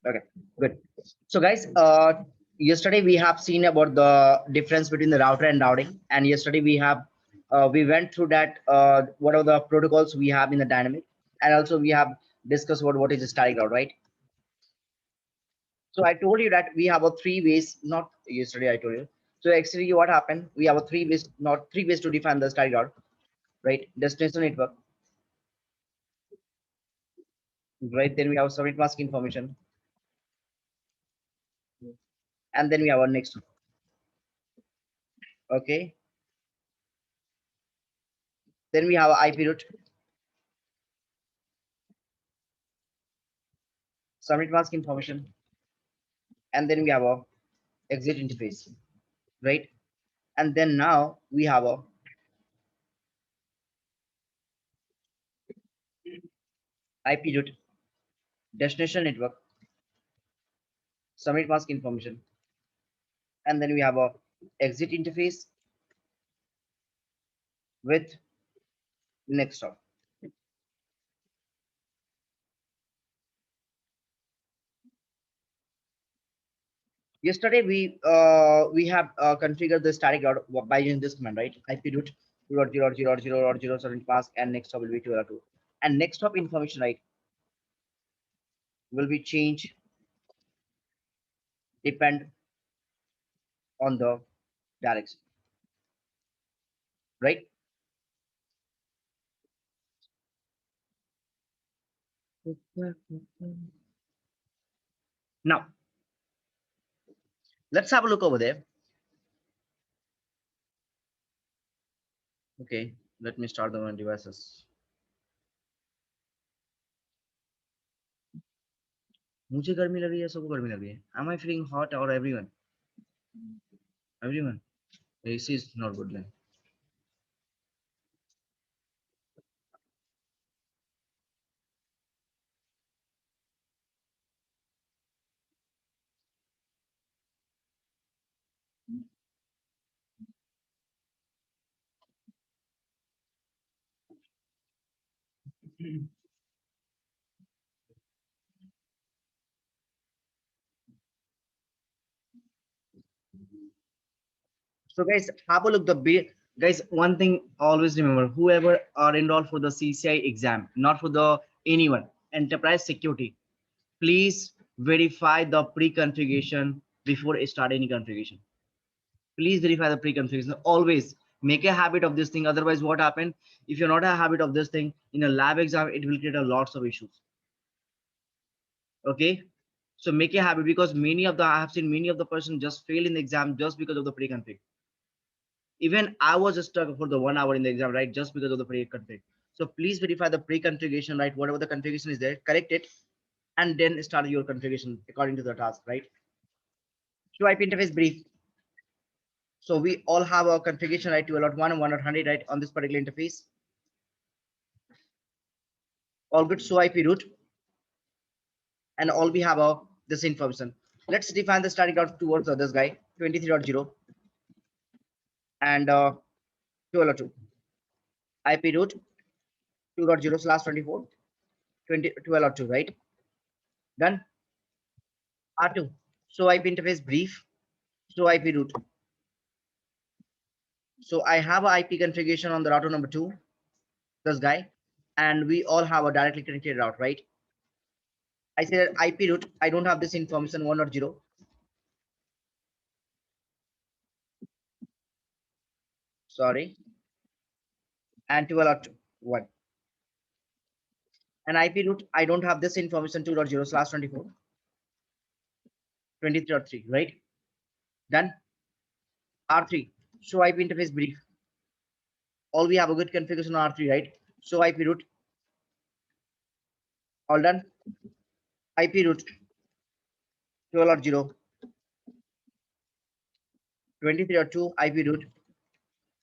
Okay, good. So guys, yesterday we have seen about the difference between the router and routing, and yesterday we went through that what are the protocols we have in the dynamic, and also we have discussed about what is the static route, right? So I told you that we have a three ways, not yesterday I told you. So actually what happened, we have a three ways, not three ways to define the static route, right? Destination network, right? Then we have subnet mask information, and then we have our next one. Okay, then we have IP route, subnet mask information, and then we have a exit interface, right? And then now we have a IP route, destination network, subnet mask information, and then we have a exit interface with next stop. Yesterday we have configured the static route by using this command, right? IP route 2.0.0.0.0 subnet mask, and next stop will be 2.2, and next stop information, right, will be changed depend on the direction, right? Now let's have a look over there. Okay, let me start the devices. मुझे गर्मी लग रही है, सबको गर्मी लग रही है. Am I feeling hot or everyone? Everyone. AC is not good then. So guys, have a look. Guys, one thing always remember: whoever are enrolled for the CCI exam, not for the anyone, enterprise security, please verify the pre-configuration before start any configuration. Please verify the pre-configuration. Always make a habit of this thing. Otherwise, what happen if you're not a habit of this thing in a lab exam? It will create a lots of issues. Okay, so make a habit, because many of the I have seen many of the person just fail in the exam just because of the pre-config. Even I was stuck for the 1 hour in the exam, right? Just because of the pre-config. So please verify the pre-configuration, right? Whatever the configuration is there, correct it, and then start your configuration according to the task, right? So IP interface brief. So we all have a configuration, right? 2.1 and 1.100, right? On this particular interface. All good. So IP route, and all we have a this information. Let's define the static route towards this guy 23.0 and 2.2. IP route 2.0/24 12.2, right? Done. R2. So IP interface brief. So IP route. So I have a IP configuration on the router number 2, this guy, and we all have a directly connected route, right? I said IP route. I don't have this information 1.0. Sorry, and 12.1. And IP route. I don't have this information 2.0/24 23.3, right? Done. R3. So IP interface brief. All we have a good configuration on R3, right? So IP route. All done. IP route 12.0 23.2 IP route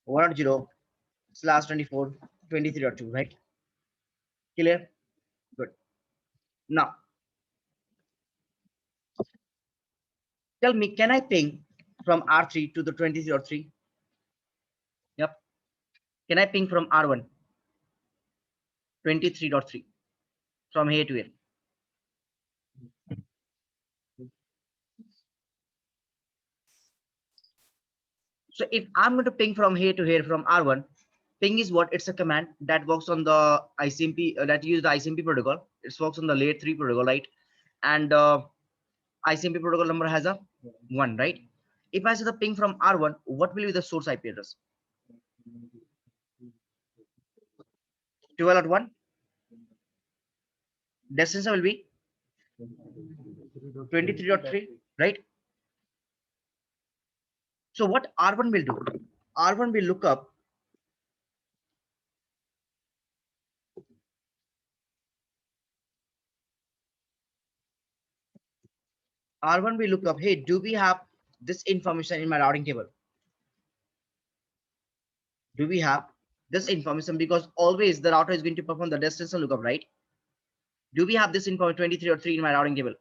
1.0/24 23.2, right? Clear? Good. Now tell me, can I ping from R3 to the 23.3? Yep. Can I ping from R1 23.3 from here to here? So if I'm going to ping from here to here from R1, ping is what? It's a command that works on the ICMP, that use the ICMP protocol. It works on the layer 3 protocol, right? And ICMP protocol number has a 1, right? If I say the ping from R1, what will be the source IP address? 12.1. Destination will be 23.3, right? So what R1 will do? R1 will look up R1 will look up, hey, do we have this information in my routing table? Do we have this information? Because always the router is going to perform the destination lookup, right? Do we have this information 23 or 3 in my routing table?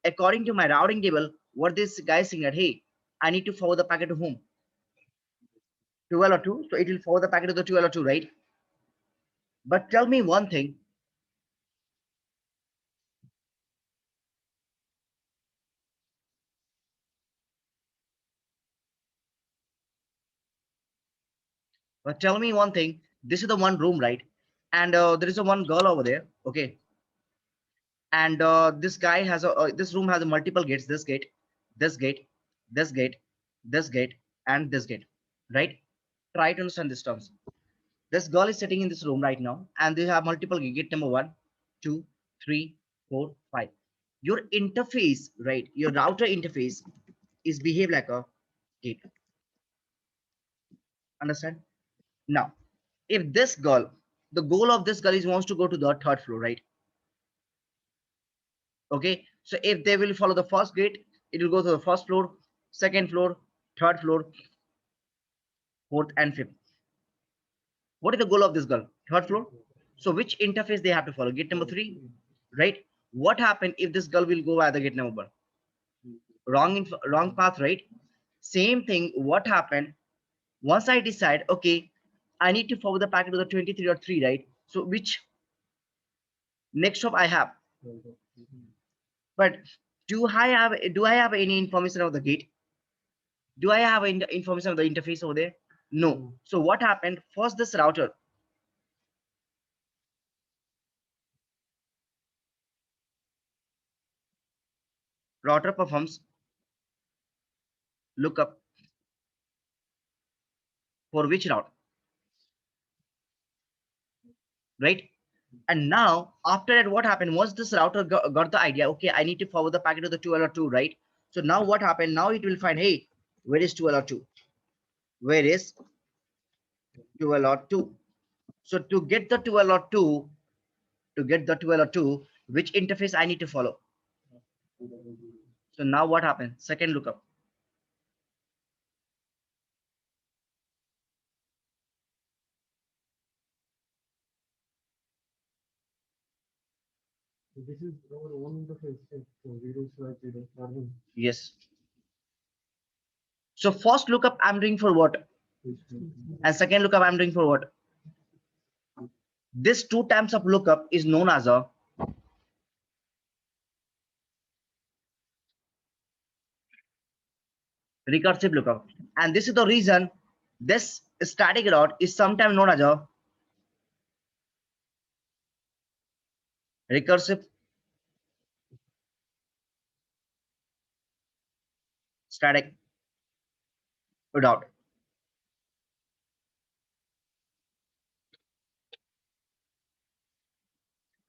According to my routing table, what this guy is saying that, hey, I need to forward the packet to whom? 12 or 2. So it will forward the packet to the 12 or 2, right? But tell me one thing. But tell me one thing. This is the one room, right? And there is a one girl over there. Okay. And this guy has a this room has a multiple gates. This gate, this gate, this gate, this gate, and this gate, right? Try to understand these terms. This girl is sitting in this room right now, and they have multiple gate number 1, 2, 3, 4, 5. Your interface, right? Your router interface is behave like a gate. Understand? Now, if this girl, the goal of this girl is wants to go to the 3rd floor, right? Okay, so if they will follow the first gate, it will go to the 1st floor, 2nd floor, 3rd floor, 4th and 5th. What is the goal of this girl? 3rd floor. So which interface they have to follow? Gate number 3, right? What happened if this girl will go by the gate number 1? Wrong path, right? Same thing. What happened once I decide, okay, I need to forward the packet to the 23 or 3, right? So which next stop I have? But do I have any information of the gate? Do I have information of the interface over there? No. So what happened? First, this router performs lookup for which route, right? And now after that, what happened? Once this router got the idea, okay, I need to forward the packet to the 2LR2, right? So now what happened? Now it will find, hey, where is 2LR2? Where is 2LR2? So to get the 2LR2, which interface I need to follow? So now what happened? Second lookup. This is our own interface, right? So 0/0 Yes. So first lookup I'm doing for what? And second lookup I'm doing for what? This 2 times of lookup is known as a recursive lookup. And this is the reason this static route is sometimes known as a recursive static route.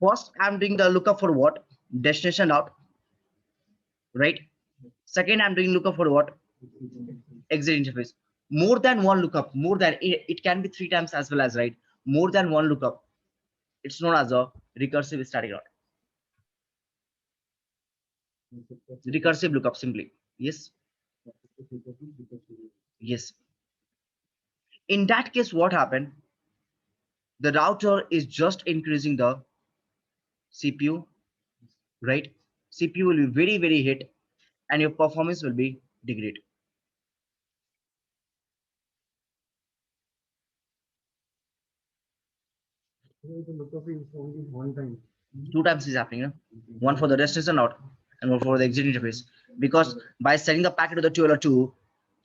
First, I'm doing the lookup for what? Destination route, right? Second, I'm doing lookup for what? Exit interface. More than one lookup, more than it can be 3 times as well as, right? More than one lookup. It's known as a recursive static route. Recursive lookup simply. Yes. Yes. In that case, what happened? The router is just increasing the CPU, right? CPU will be very, very hit and your performance will be degraded. The lookup is only one time. 2 times is happening, one for the destination route and one for the exit interface. Because by sending the packet to the 2LR2,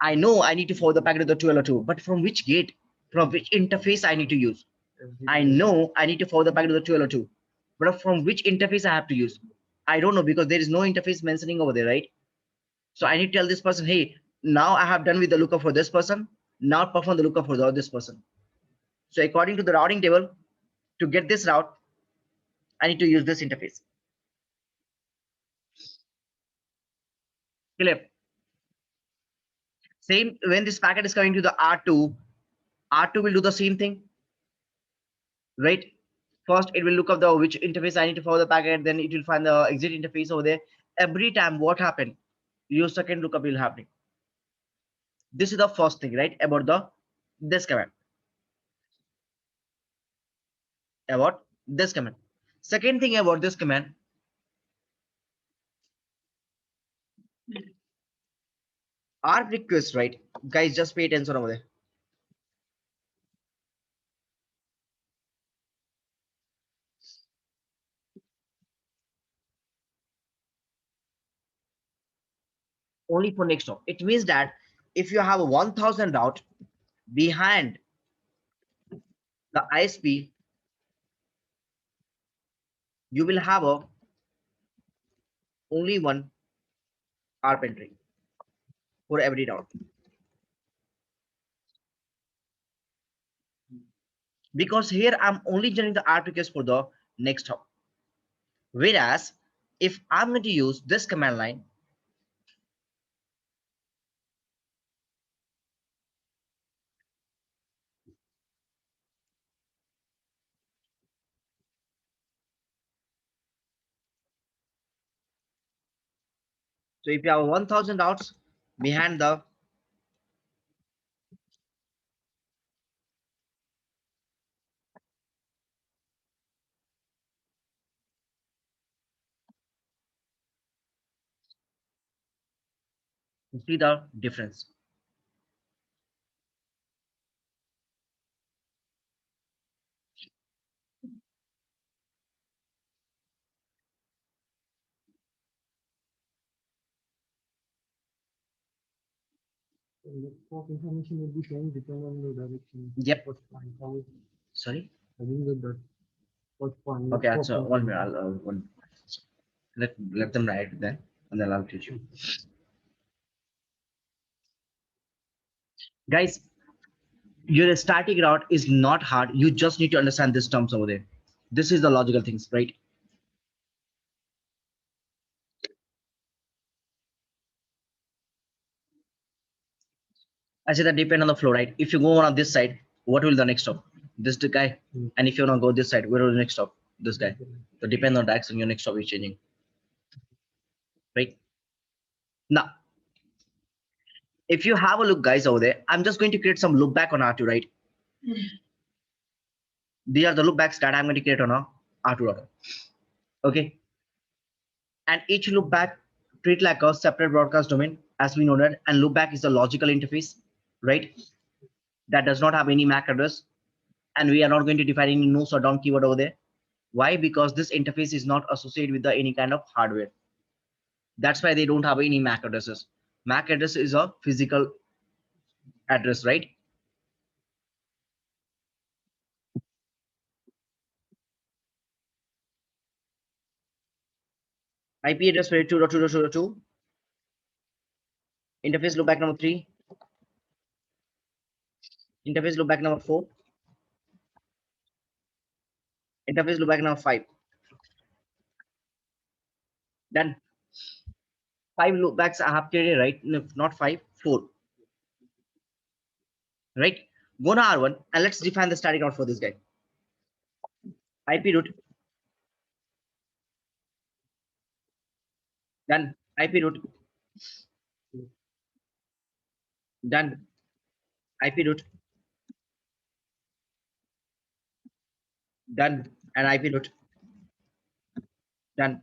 I know I need to forward the packet to the 2LO2, but from which gate, from which interface I need to use? I know I need to forward the packet to the 2LO2, but from which interface I have to use? I don't know, because there is no interface mentioning over there, right? So I need to tell this person, hey, now I have done with the lookup for this person. Now perform the lookup for this person. So according to the routing table, to get this route, I need to use this interface. Clear? Same when this packet is coming to the R2, R2 will do the same thing, right? First, it will look up the which interface I need to forward the packet, then it will find the exit interface over there. Every time what happened, your second lookup will happen. This is the first thing, right? About this command. About this command. Second thing about this command, our request, right? Guys, just pay attention over there. Only for next hop. It means that if you have a 1000 route behind the ISP, you will have a only one ARP entry for every route. Because here I'm only generating the ARP request for the next hop. Whereas if I'm going to use this command line, so if you have 1000 routes behind the you see the difference. The port information will be changed depending on the direction. Yep. First point. How Sorry. I think that first point. Okay, first so point. one minute. Let them write then, and then I'll teach you. Guys, your static route is not hard. You just need to understand these terms over there. This is the logical things, right? I said that depend on the flow, right? If you go on this side, what will the next stop? This the guy. And if you want to go this side, where will the next stop? This guy. So depend on the direction, your next stop is changing. Right? Now, if you have a look, guys, over there, I'm just going to create some loop back on R2, right? These are the loop backs that I'm going to create on a R2 router. Okay. And each loop back treat like a separate broadcast domain, as we know that, and loop back is a logical interface, right? That does not have any MAC address, and we are not going to define any no shutdown keyword over there. Why? Because this interface is not associated with any kind of hardware. That's why they don't have any MAC addresses. MAC address is a physical address, right? IP address for 2.2.2.2. Interface loopback number 3. Interface loopback number 4. Interface loopback number 5. Then 5 loopbacks I have created, right? No, not 5, 4. Right? Go to R1 and let's define the static route for this guy. IP route. Then IP route. Then IP route. Done. And IP route. Done.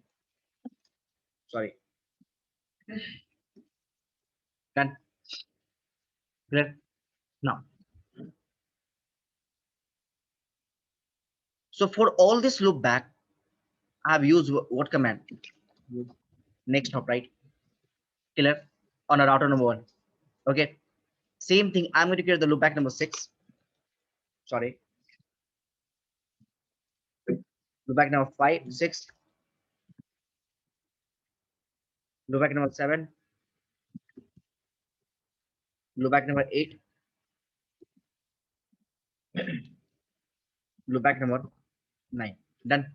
Sorry. Done. Clear? Now. So for all this loop back, I have used what command? Next hop, right? Clear? On a router number 1. Okay. Same thing, I'm going to create the loopback number 6. Sorry. Loopback number 5, 6. Loopback number 7. Loopback number 8. Loopback number 9. Done.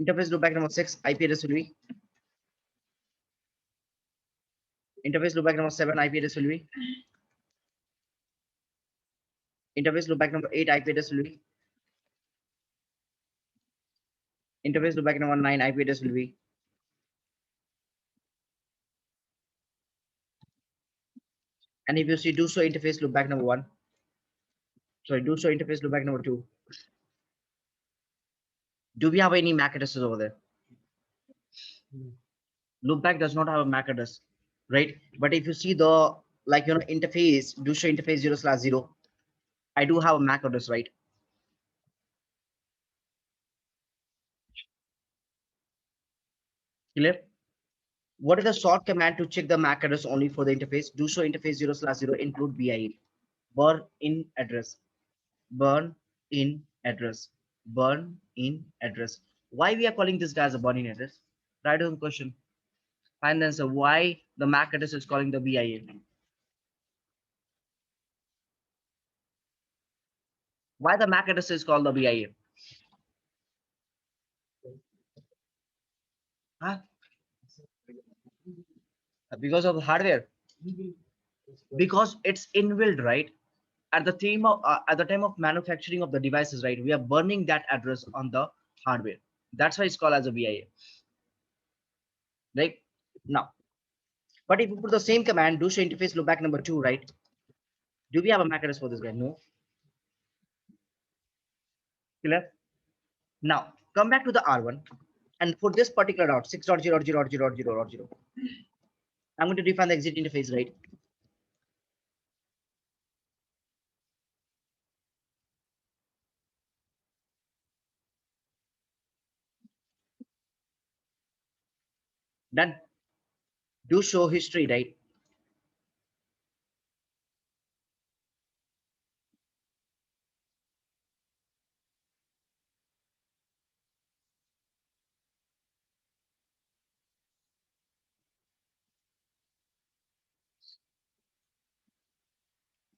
Interface loopback number 6, IP address will be. Interface loopback number 7, IP address will be. Interface loopback number 8, IP address will be. Interface loopback number 9, IP address will be. And if you see do show interface loopback number 1, sorry, do show interface loopback number 2. Do we have any MAC addresses over there? Loopback does not have a MAC address, right? But if you see the interface, do show interface 0/0, I do have a MAC address, right? Clear? What is the short command to check the MAC address only for the interface? Do show interface 0/0 include BIA. Burn in address. Burn in address. Burn in address. Why we are calling this guy as a burn in address? Right on question. Find the answer. Why the MAC address is calling the BIA? Why the MAC address is called the BIA? Huh? Because of the hardware. Because it's inbuilt, right? At the time of manufacturing of the devices, right? We are burning that address on the hardware. That's why it's called as a BIA. Right now, but if you put the same command, do show interface loopback number 2, right? Do we have a MAC address for this guy? No. Clear? Now come back to the R1, and for this particular route 6.0.0.0.0.0, I'm going to define the exit interface, right? Done. Do show history, right?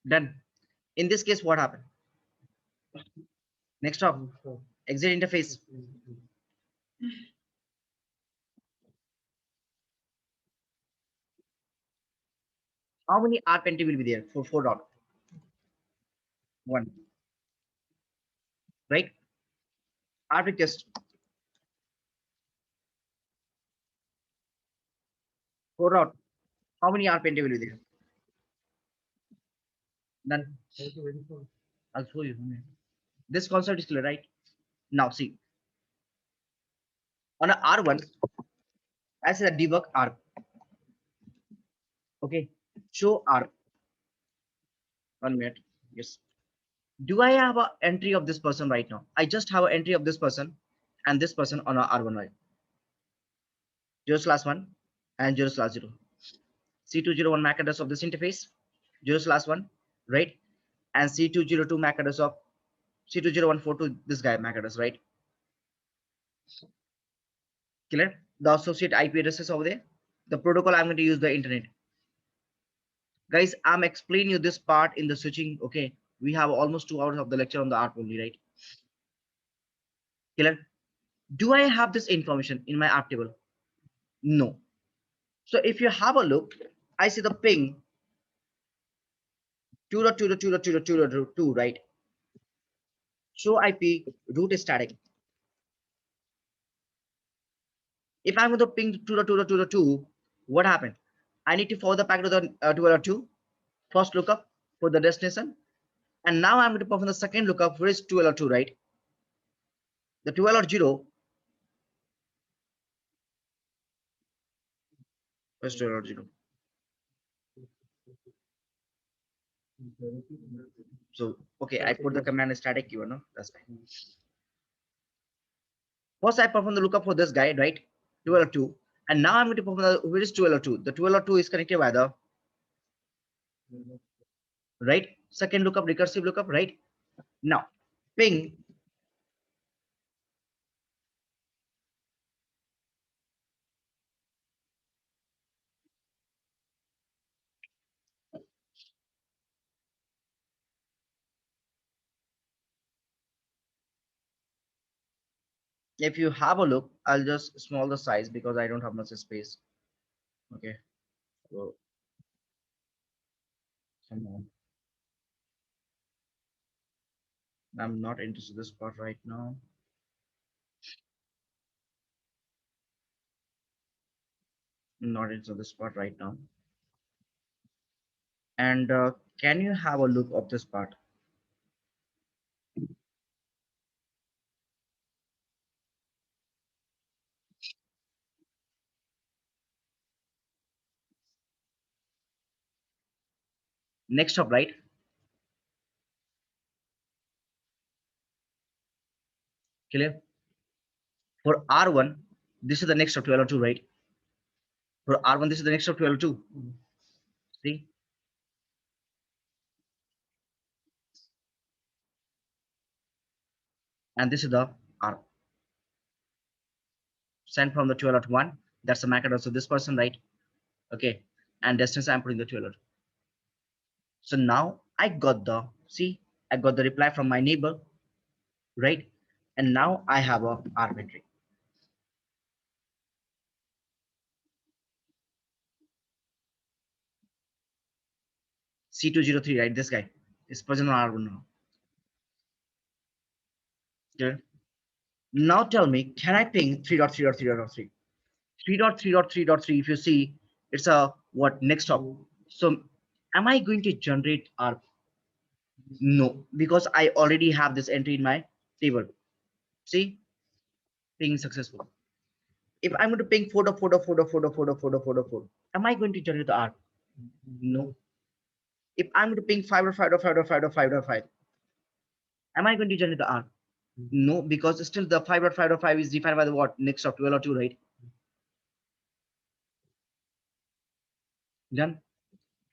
Done. In this case, what happened? Next up, exit interface. How many R20 will be there for 4.1, right? R request 4 out. How many R20 will be there? Done. I'll show you. This concept is clear, right? Now see, on a R1, I said a debug R. Okay, show R. 1 minute. Yes. Do I have an entry of this person right now? I just have an entry of this person and this person on a R1, right? 0/1 and 0/0. C201 MAC address of this interface, 0/1, right? And C202 MAC address of C20142, this guy MAC address, right? Clear? The associate IP addresses over there. The protocol I'm going to use the internet. Guys, I'm explaining you this part in the switching. Okay, we have almost 2 hours of the lecture on the ARP only, right? Clear? Do I have this information in my ARP table? No. So if you have a look, I see the ping 2.2.2.2.2.2, right? Show IP root is static. If I'm going to ping 2.2.2.2, what happened? I need to forward the packet to the 2.2, first lookup for the destination, and now I'm going to perform the second lookup for its 2.2, right? The 2.0 is 2.0. So okay, I put the command static keyword, no? That's fine. First, I perform the lookup for this guy, right? 2.2. And now I'm going to perform the, where is 1202? The 1202 is connected by the, right? Second lookup, recursive lookup, right? Now, ping. If you have a look, I'll just small the size because I don't have much space. Okay. So, somehow I'm not into this part right now. Not into this part right now. And can you have a look of this part? Next up, right? Clear? For R1, this is the next of 1202, right? For R1, this is the next of 1202. See? And this is the R. Sent from the 1201. That's the MAC address of this person, right? Okay. And distance I'm putting the 1202. So now I got the, see, I got the reply from my neighbor, right? And now I have a R metric. C203, right? This guy is present on R1 now. Okay. Now tell me, can I ping 3.3.3.3? 3.3.3.3, if you see, it's a what next up. So am I going to generate R? No, because I already have this entry in my table. See, ping successful. If I'm going to ping 4.4.4.4.4.4.4.4, am I going to generate the R? No. If I'm going to ping 5.5.5.5.5.5, am I going to generate the R? No, because still the 5.5.5 is defined by the what next of 1202, right? Done.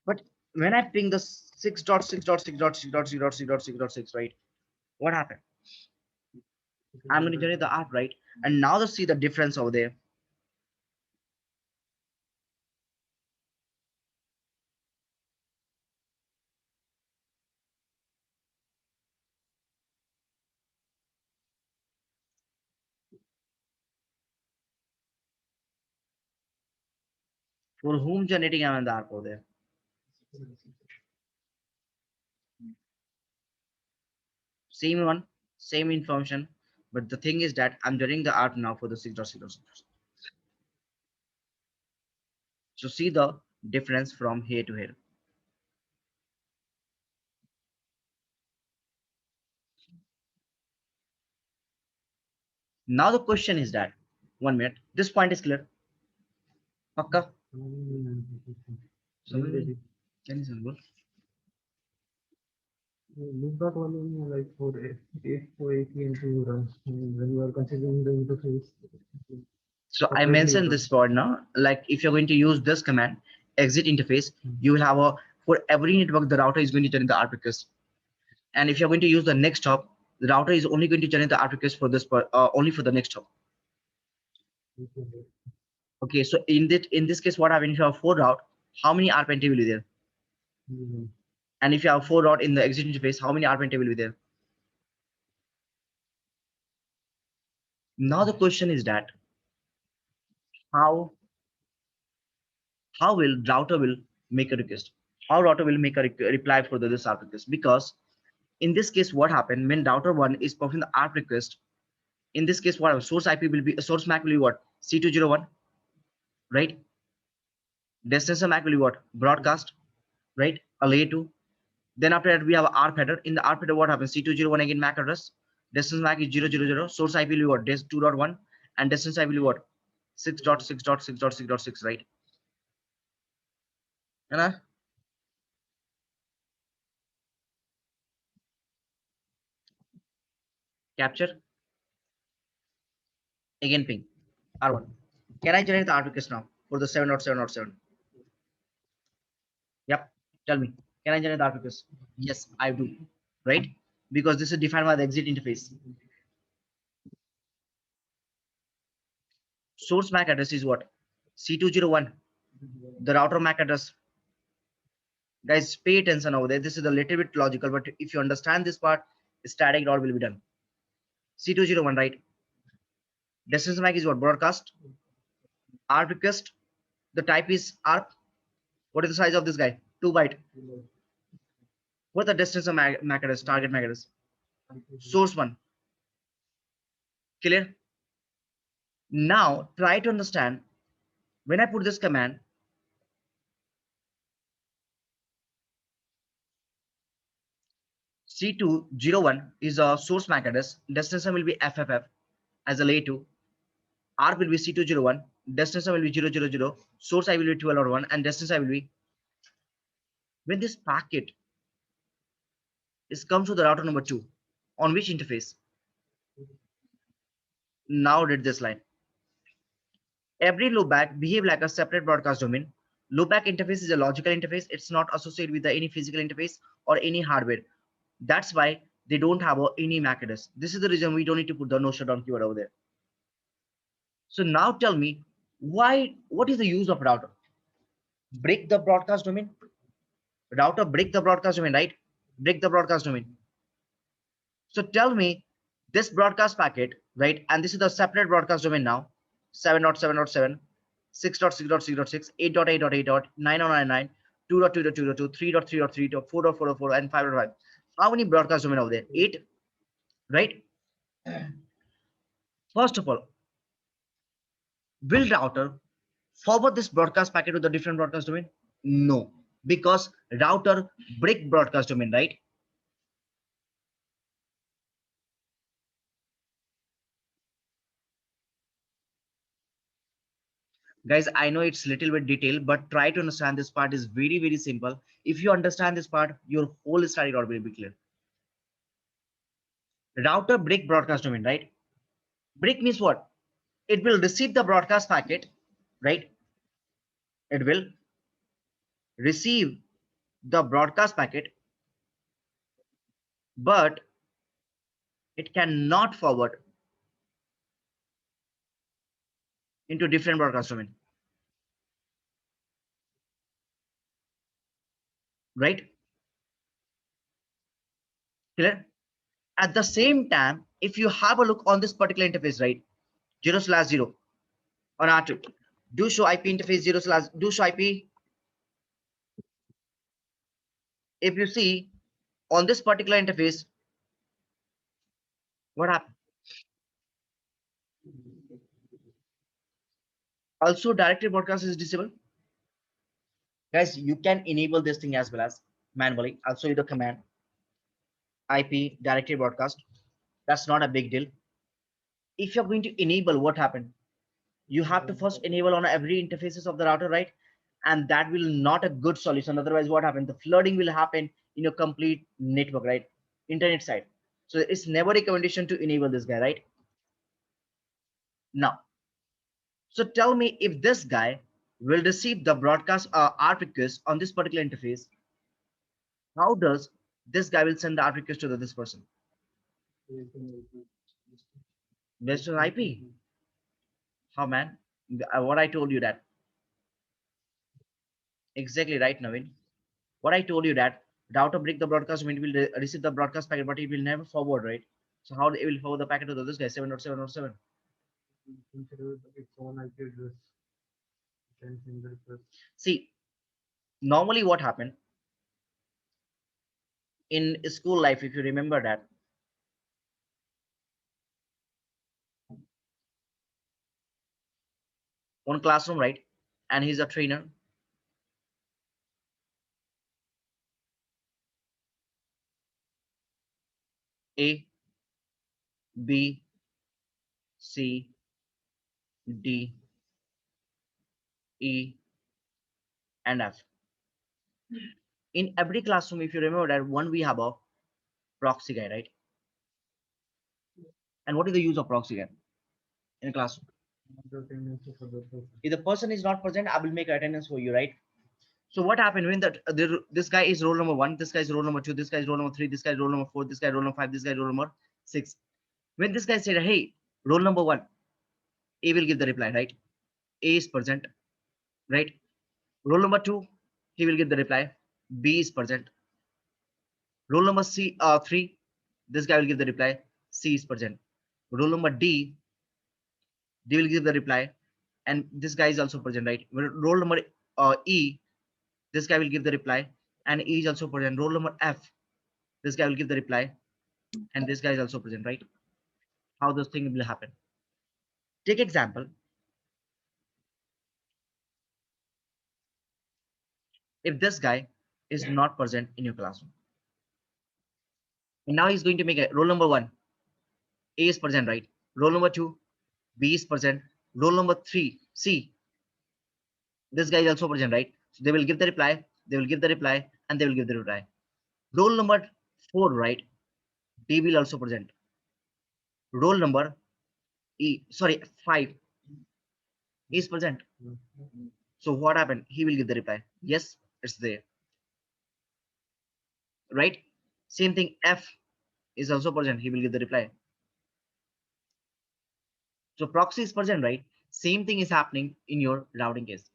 But when I ping the 6.6.6.6.6.6.6.6.6, right? What happened? I'm going to generate the R, right? And now let's see the difference over there. For whom generating I'm in the R over there? Same one, same information. But the thing is that I'm generating the R now for the 6.6.6. So see the difference from here to here. Now the question is that, 1 minute, this point is clear. Pakka? Can you sample? Look that one in like for 8 and 2 runs when you are considering the interface. So I Separately mentioned run. this word now, like if you're going to use this command, exit interface, you will have a, for every network, the router is going to generate the ARP request. And if you're going to use the next hop, the router is only going to generate the ARP request for this, only for the next hop. Okay, so in this case, what happens if you have 4 route, how many ARP entry will be there? And if you have 4 route in the exit interface, how many ARP entry will be there? Now the question is that how will router will make a request? How router will make a reply for this ARP request? Because in this case, what happened when router 1 is performing the ARP request? In this case, what source IP will be, source MAC will be what? C201, right? Destination MAC will be what? Broadcast, right? A layer 2. Then after that, we have ARP header. In the ARP header, what happens? C201 again MAC address. Destination MAC is 000. Source IP will be what? Des 2.1. And destination IP will be what? 6.6.6.6.6, right? And capture again ping R1. Can I generate the art request now for the 7.7.7? Yep. Tell me. Can I generate the art request? Yes, I do. Right? Because this is defined by the exit interface. Source MAC address is what? C201. The router MAC address. Guys, pay attention over there. This is a little bit logical, but if you understand this part, static dot will be done. C201, right? Destination MAC is what? Broadcast. ARP request. The type is ARP. What is the size of this guy? 2 byte. What the destination MAC address? Target MAC address. Source 1. Clear? Now try to understand when I put this command, C201 is a source MAC address. Destination will be FFF as a layer 2. ARP will be C201. Destination will be 000. Source I will be 12.1 and destination I will be. When this packet is comes to the router number 2, on which interface? Now read this line. Every loopback behave like a separate broadcast domain. Loopback interface is a logical interface. It's not associated with any physical interface or any hardware. That's why they don't have any MAC address. This is the reason we don't need to put the no shutdown keyword over there. So now tell me what is the use of router? Break the broadcast domain. Router break the broadcast domain, right? Break the broadcast domain. So tell me this broadcast packet, right? And this is the separate broadcast domain now. 7.7.7, 6.6.6.6, 8.8.8, 9.9.9, 2.2.2.2, 3.3.3, 4.4.4, and 5.5. How many broadcast domain over there? 8, right? First of all, will router forward this broadcast packet to the different broadcast domain? No, because router break broadcast domain, right? Guys, I know it's little bit detailed, but try to understand this part is very, very simple. If you understand this part, your whole study route will be clear. Router break broadcast domain, right? Break means what? It will receive the broadcast packet, right? It will receive the broadcast packet, but it cannot forward into different broadcast domain, right? Clear? At the same time, if you have a look on this particular interface, right? 0/0 on R2, do show IP interface 0/ do show IP. If you see on this particular interface, what happened? Also, directory broadcast is disabled. Guys, you can enable this thing as well as manually. I'll show you the command IP directory broadcast. That's not a big deal. If you're going to enable, what happened? You have to first enable on every interfaces of the router, right? And that will not a good solution. Otherwise, what happened? The flooding will happen in your complete network, right? Internet side. So it's never a recommendation to enable this guy, right? Now, so tell me if this guy will receive the broadcast ARP request on this particular interface, how does this guy will send the ARP request to this person? Based on IP. How, man? What I told you that. Exactly right, Naveen. What I told you that router break the broadcast when it will receive the broadcast packet, but it will never forward, right? So how it will forward the packet to this guy 7.7.7? Its own IP address. Can send the request. See, normally what happened in school life, if you remember that, one classroom, right? And he's a trainer. A, B, C, D, E, and F. In every classroom, if you remember that one, we have a proxy guy, right? And what is the use of proxy guy in a classroom? The attendance for the person. If the person is not present, I will make attendance for you, right? So what happened when this guy is roll number 1, this guy is roll number 2, this guy is roll number 3, this guy is roll number 4, this guy is roll number 5, this guy is roll number 6. When this guy said, hey, roll number 1, A will give the reply, right? A is present, right? Roll number 2, he will give the reply, B is present. Roll number 3, this guy will give the reply, C is present. Roll number D will give the reply, and this guy is also present, right? Roll number E, this guy will give the reply, and E is also present. Roll number F, this guy will give the reply, and this guy is also present, right? How those things will happen? Take example. If this guy is not present in your classroom, and now he's going to make a roll number 1, A is present, right? Roll number 2, B is present. Roll number 3, C, this guy is also present, right? So they will give the reply, they will give the reply, and they will give the reply. Roll number 4, right? D will also present. Roll number 5 is present. So what happened? He will give the reply. Yes, it's there, right? Same thing, F is also present. He will give the reply. So proxy is present, right? Same thing is happening in your routing case.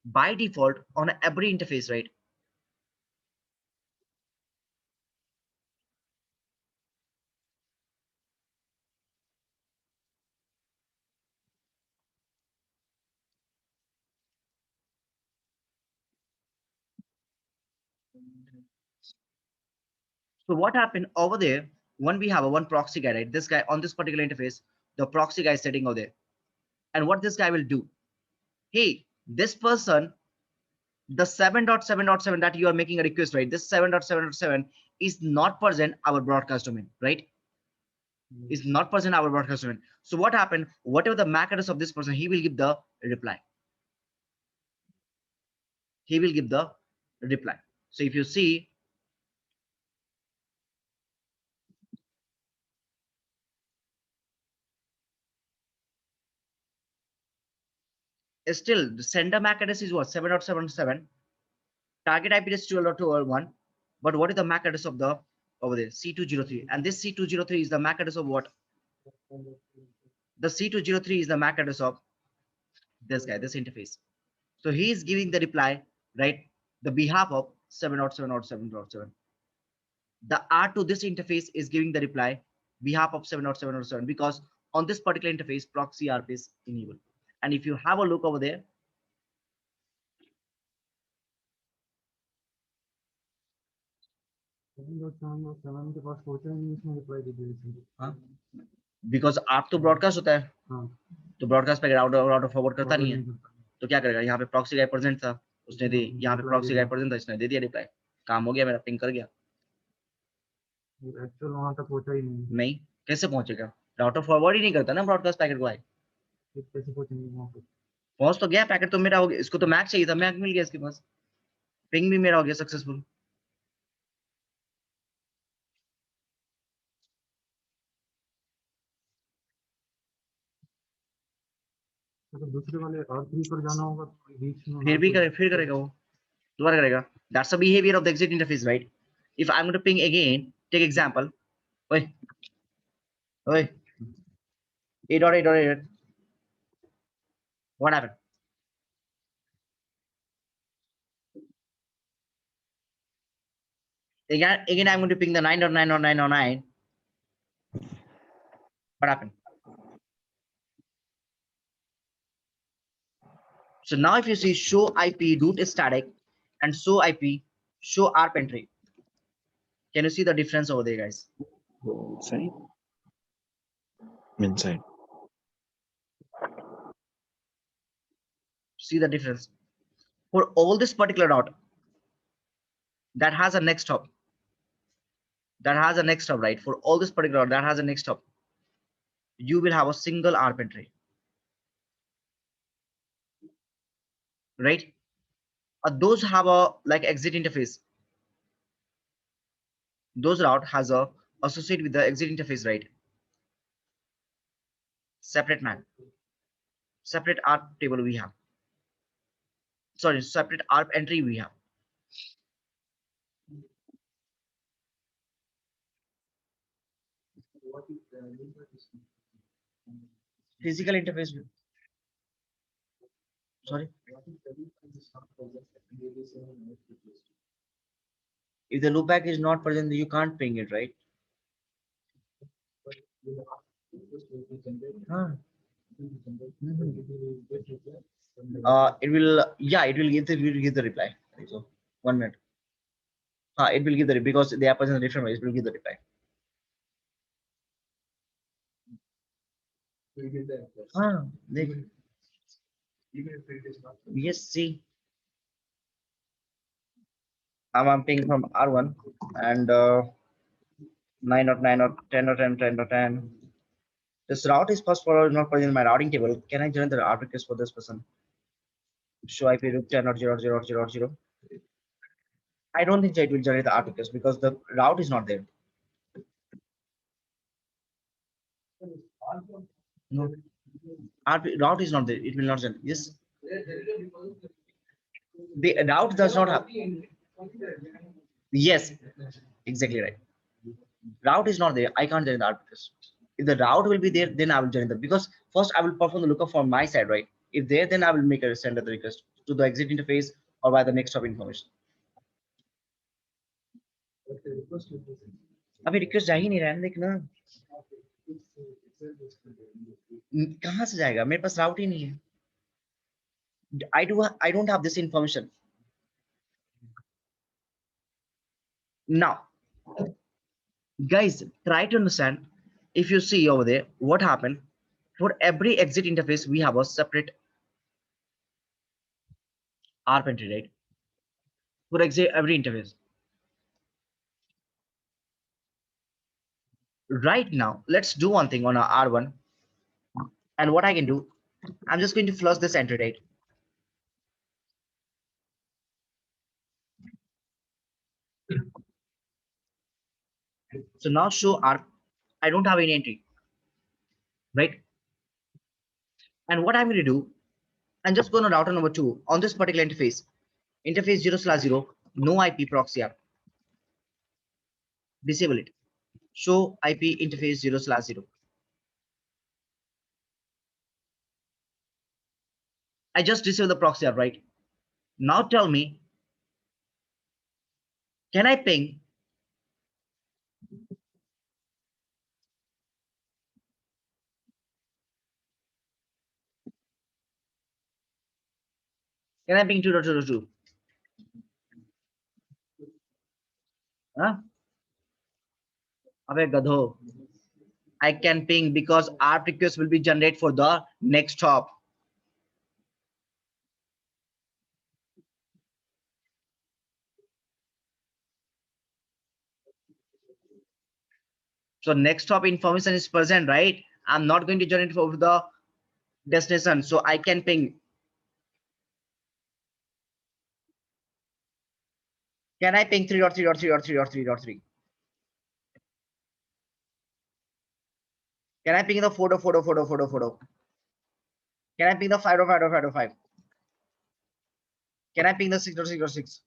By default, on every interface, right? So what happened over there when we have a one proxy guy, right? This guy on this particular interface, the proxy guy is sitting over there. And what this guy will do? Hey, this person, the 7.7.7 that you are making a request, right? This 7.7.7 is not present our broadcast domain, right? Is not present our broadcast domain. So what happened? Whatever the MAC address of this person, he will give the reply. He will give the reply. So if you see, still the sender MAC address is what? 7.7.7. Target IP is 12.2.1. But what is the MAC address of the over there? C203. And this C203 is the MAC address of what? The C203 is the MAC address of this guy, this interface. So he is giving the reply, right? The behalf of 7.7.7.7. The R to this interface is giving the reply behalf of 7.7.7 because on this particular interface, proxy ARP is enabled. And if you have a look over there, के पास पहुंचा ही नहीं, इसने reply दे दिया। Because आप तो broadcast होता है, हाँ, तो ब्रॉडकास्ट पे आउट ऑफ फॉरवर्ड करता नहीं है, तो क्या करेगा? यहाँ पे प्रॉक्सी गाय प्रेजेंट था, उसने दे, यहाँ पे प्रॉक्सी गाय प्रेजेंट था, इसने दे दिया रिप्लाई, काम हो गया, मेरा पिंग कर गया। एक्चुअल वहां तक पहुंचा ही नहीं, कैसे पहुंचेगा? राउटर फॉरवर्ड ही नहीं करता ना ब्रॉडकास्ट पैकेट को। आए कैसे पहुंचेंगे वहां पे? पहुंच तो गया पैकेट, तो मेरा हो गया, इसको तो मैक चाहिए था, मैक मिल गया इसके पास, पिंग भी मेरा हो गया सक्सेसफुल। दूसरे वाले R3 पर जाना होगा तो बीच में फिर भी करे, फिर करेगा वो, दोबारा करेगा। That's the behaviour of the exit interface, right? If I am going to ping again, take example, ओए ओए 8.8.8, what happened? Again I'm going to ping the 9.9.9.9. What happened? So now if you see show IP root static and show IP show ARP entry, can you see the difference over there, guys? Inside. Inside. See the difference for all this particular route that has a next hop, that has a next hop, right? For all this particular route that has a next hop, you will have a single ARP entry, right? Those have a like exit interface, those route has a associate with the exit interface, right? Separate MAC. separate ARP table we have. Sorry, separate ARP entry we have. What is the user is Physical interface. Sorry. what is the user is not present and it is in a request. If the loopback is not present, you can't ping it, right? But the request will be generated. Huh. It will be generated. Mhm. It will get reply from the It will, yeah, it will give the reply. I think so. 1 minute. It will give the because they are present in different ways. It will give the reply. will get the request. They, Even if it is not. yes, see, I'm ping from R1 and 9 or 10 or 10, 10 or 10. This route is first for not present in my routing table. Can I generate the route request for this person? Show IP route 10 or 0 0 0 0. I don't think it will generate the route request because the route is not there. No, route is not there. It will not generate. Yes, the route does not have. Yes, exactly right. Route is not there. I can't generate the route request. If the route will be there, then I will generate that because first I will perform the lookup from my side, right? If there, then I will make a send the request to the exit interface or by the next hop information. But the request will be sent. अभी request जा ही नहीं रहा है देख ना कहाँ से जाएगा मेरे पास राउट ही नहीं है I don't have this information now guys try to understand if you see over there what happened for every exit interface we have a separate ARP entry right for exit every interface right now let's do one thing on our R1 and what I can do I'm just going to flush this entry right so now show ARP I don't have any entry right and what I'm going to do I'm just going to router number 2 on this particular interface 0/0 no IP proxy ARP disable it show IP interface 0/0 I just disabled the proxy ARP right now tell me can I ping can I ping 2.2.2 huh Abey gadho I can ping because ARP request will be generated for the next hop so next hop information is present right I'm not going to generate for the destination so I can ping can I ping 3.3.3.3.3.3 can I ping the photo can I ping the 5.5.5.5 can I ping the 6.6.6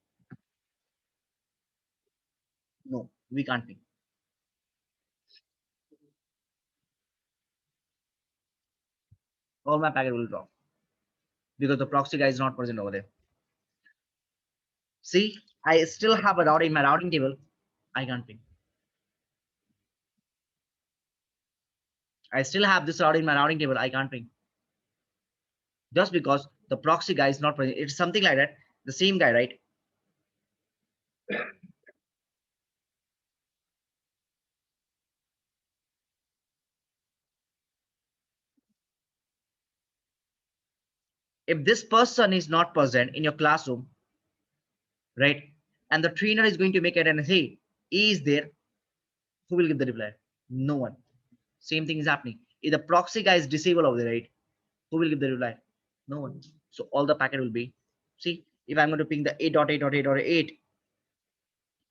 no we can't ping all my packet will drop because the proxy guy is not present over there see I still have a route in my routing table I can't ping I still have this route in my routing table I can't ping just because the proxy guy is not present it's something like that the same guy right if this person is not present in your classroom right and the trainer is going to make it and hey he is there who will give the reply no one same thing is happening if the proxy guy is disabled over there right who will give the reply no one so all the packet will be see if I'm going to ping the 8.8.8.8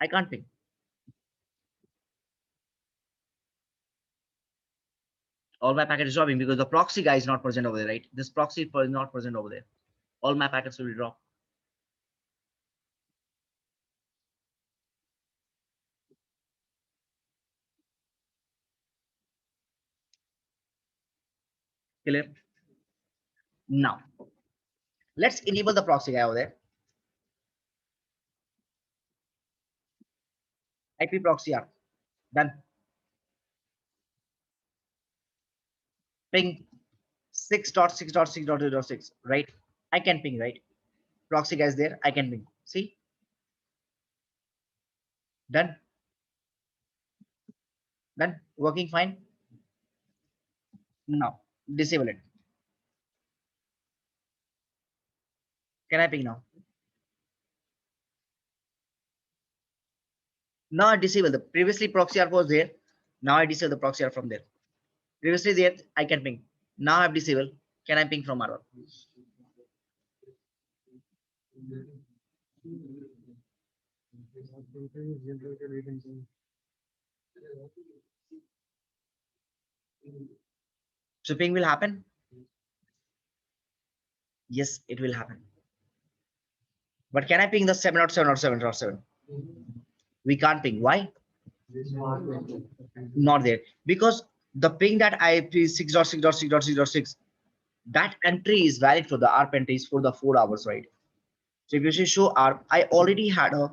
I can't ping All my packets dropping because the proxy guy is not present over there, right? This proxy is not present over there. All my packets will drop. Clear? Now, let's enable the proxy guy over there. IP proxy R. Done. Ping 6.6.6.6, right? I can ping, right? Proxy guys there, I can ping. See? Done. Done. Working fine. Now, disable it. Can I ping now? Now I disable the previously proxy R was there. Now I disable the proxy R from there. Previously there, I can ping. Now I've disabled. Can I ping from R1? So ping will happen? Yes, it will happen. But can I ping the 707 or 707? We can't ping. Why? Not there. Because the ping that IP 6.6.6.6.6, that entry is valid for the ARP entries for the 4 hours, right? So if you see show ARP, I already had a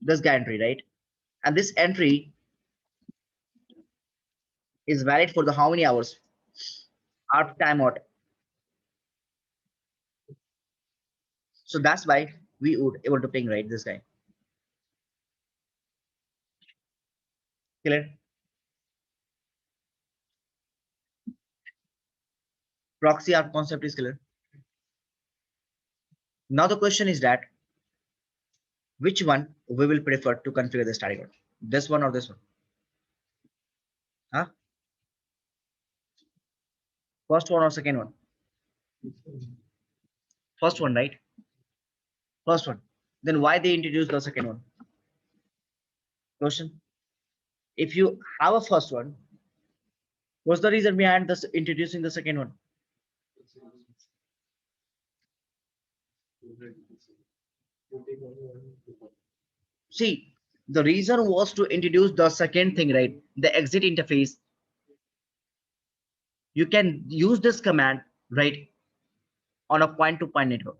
this guy entry, right? And this entry is valid for the how many hours? ARP timeout. So that's why we would able to ping, right? This guy. Clear? Proxy ARP concept is clear. Now the question is that which one we will prefer to configure the static one? This one or this one? Huh? First one or second one? First one, right? First one. Then why they introduced the second one? Question. If you have a first one, what's the reason behind this introducing the second one? See, the reason was to introduce the second thing, right? The exit interface. You can use this command, right, on a point-to-point network.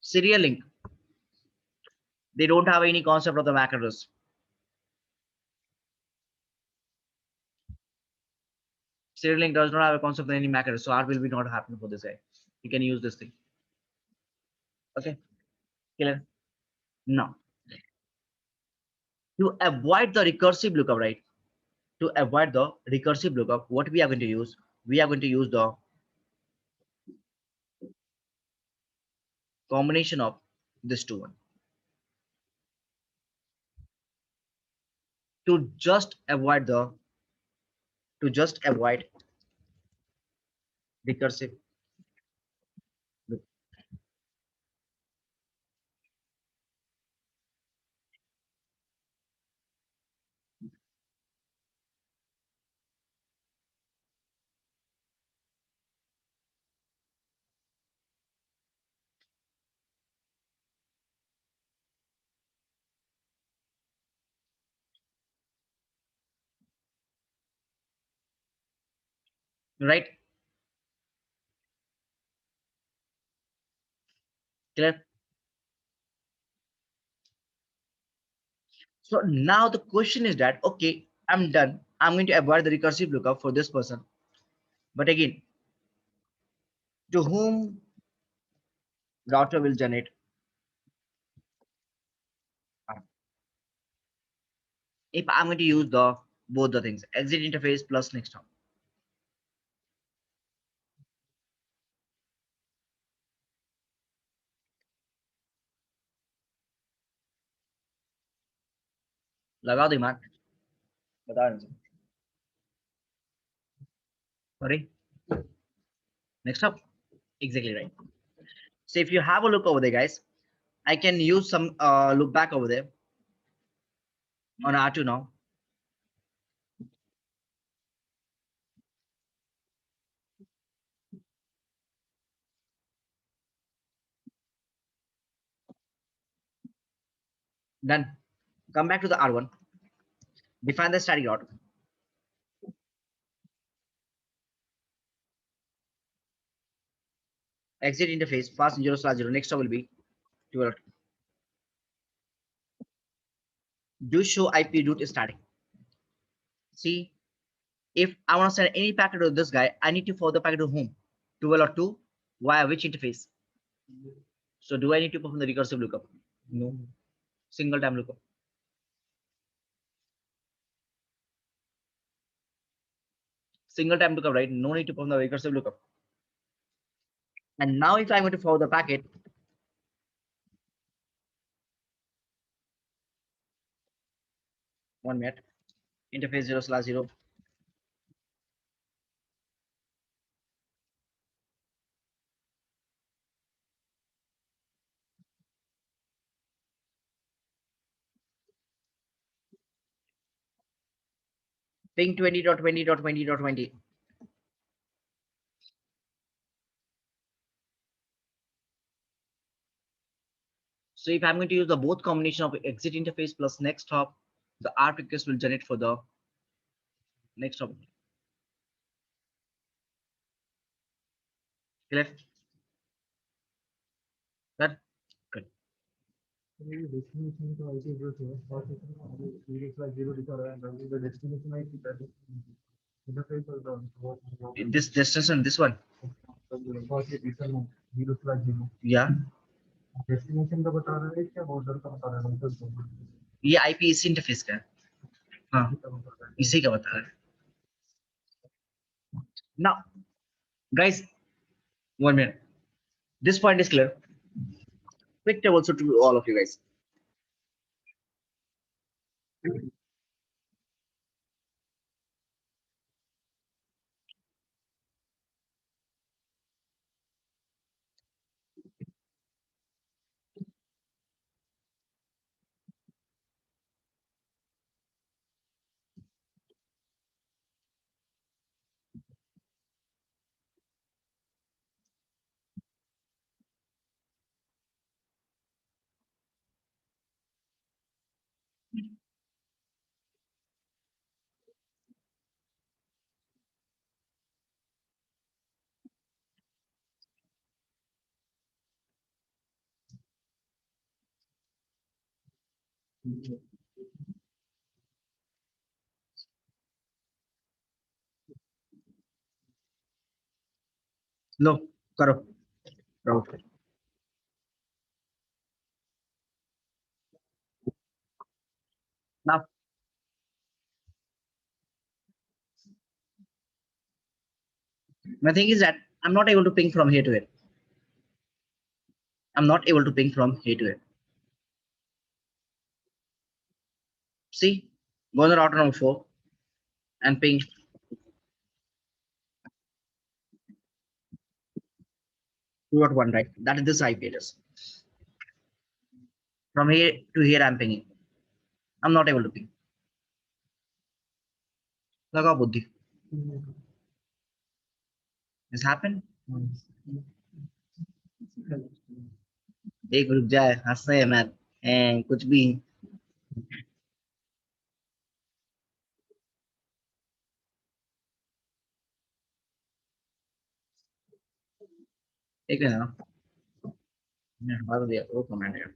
Serial link. They don't have any concept of the MAC address. Serial link does not have a concept of any MAC address, so R will be not happen for this guy. You can use this thing. Okay, clear? Now, to avoid the recursive lookup, right? To avoid the recursive lookup, what we are going to use? We are going to use the combination of this two one to just avoid the recursive loop, right? Clear? So now the question is that okay, I'm done. I'm going to avoid the recursive lookup for this person. But again, to whom router will generate? If I'm going to use the both the things, exit interface plus next hop. लगा दिमाग बता रहे हैं sorry next up exactly right. So if you have a look over there guys, I can use some look back over there on R2 now. Done. Come back to the R1. Define the static route. Exit interface, fast 0/0. Next stop will be 12. Do show IP route static. See, if I want to send any packet to this guy, I need to forward the packet to whom? 12 or 2 via which interface? So do I need to perform the recursive lookup? No. Single time lookup. Single time lookup, right? No need to perform the recursive lookup. And now if I want to forward the packet, one minute, interface 0/0. Ping 20.20.20.20. So if I'm going to use the both combination of exit interface plus next hop, the ARP request will generate for the next hop. Clear? That good. ये destination तो ऐसे जो है और series like zero दिखा रहा है and the destination I see that interface or the This destination, this one. बहुत ही reason zero slash zero Yeah. destination का बता रहा है क्या border का बता रहा है मतलब ये IP इसी इंटरफेस का है. हाँ, इसी का बता रहा है. Now, guys, 1 minute. This point is clear. Quick tip also to all of you guys. No, करो. Route. Now, my thing is that I'm not able to ping from here to here. I'm not able to ping from here to here. See, go on the router number 4 and ping 2.1, right? That is this IP address. From here to here, I'm pinging. I'm not able to ping. लगाओ बुद्धि. This happened. एक रुक जाए हंसते हैं मैं कुछ भी. एक है ना. मैं हटा दिया वो कमेंट है.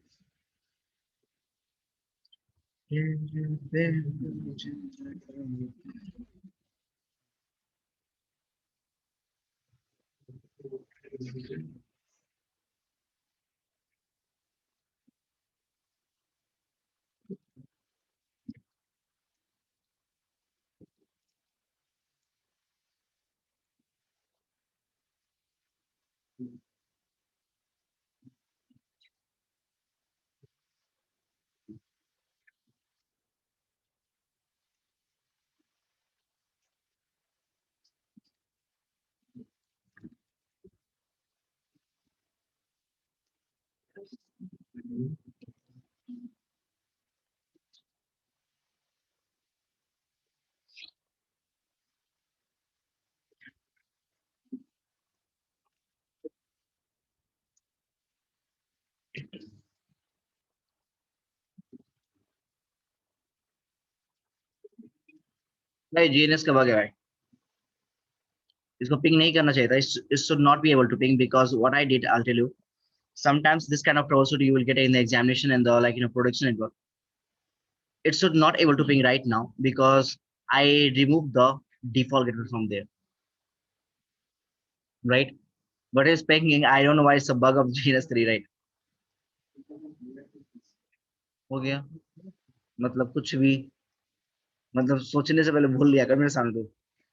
भाई जीएनएस का बग है भाई, इसको पिंग नहीं करना चाहिए था. It should not be able to ping because what I did, I'll tell you. Sometimes this kind of troubleshoot you will get in the examination and the like production network. It should not able to ping right now because I removed the default gateway from there, right? But it's pinging. I don't know why it's a bug of GNS3, right? हो गया मतलब कुछ भी मतलब सोचने से पहले भूल लिया कर मेरे सामने तो.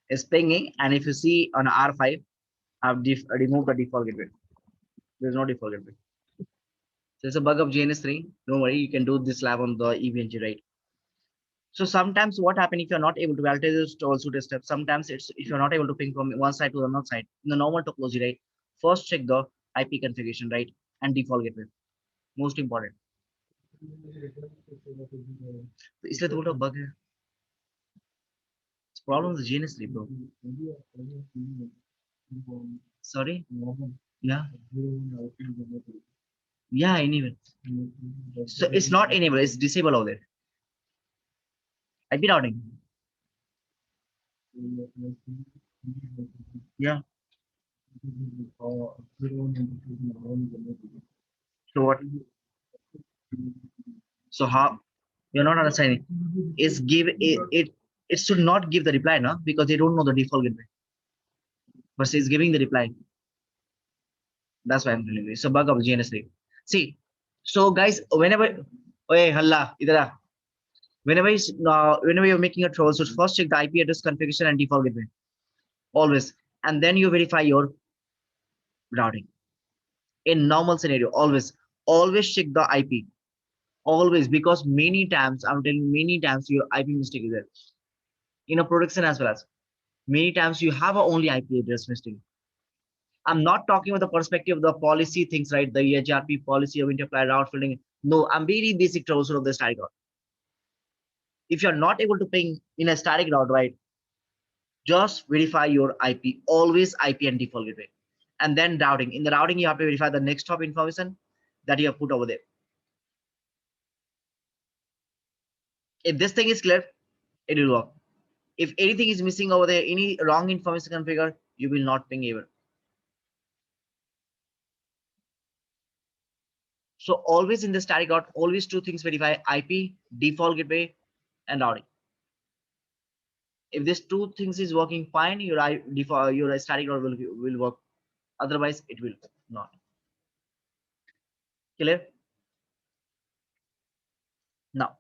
It's pinging, and if you see on R5, I've removed the default gateway. There's no default gateway. So it's a bug of GNS3. Don't worry, you can do this lab on the EVNG, right? So sometimes what happen if you're not able to, I'll tell you also the step. Sometimes it's if you're not able to ping from one side to the another side, in the normal topology, right? First check the IP configuration, right? And default gateway. Most important. तो इसलिए तो बोल रहा bug है. It's problem with GNS3, bro. Sorry? Yeah. Yeah, enable. So it's not enable, it's disable over there. IP routing. Yeah. So what? So how you're not understanding? Is give it should not give the reply, no, because they don't know the default gateway. But it's giving the reply. That's why I'm telling you. It's a bug of GNS3. See, so guys, whenever hey halla, idara. Whenever you're making a troubleshoot, first check the IP address configuration and default gateway. Always. And then you verify your routing. In normal scenario, always check the IP. Always, because many times, I'm telling you, many times your IP mistake is there. In a production as well as many times you have a only IP address mistake. I'm not talking about the perspective of the policy things, right? The EHRP policy of interply route filling. No, I'm very basic troubleshoot of the static route. If you're not able to ping in a static route, right? Just verify your IP, always IP and default gateway. And then routing. In the routing, you have to verify the next hop information that you have put over there. If this thing is clear, it will work. If anything is missing over there, any wrong information configured, you will not ping ever. So always in the static route, always two things verify: IP, default gateway, and routing. If these two things is working fine, your static route will work. Otherwise, it will not. Clear? Now,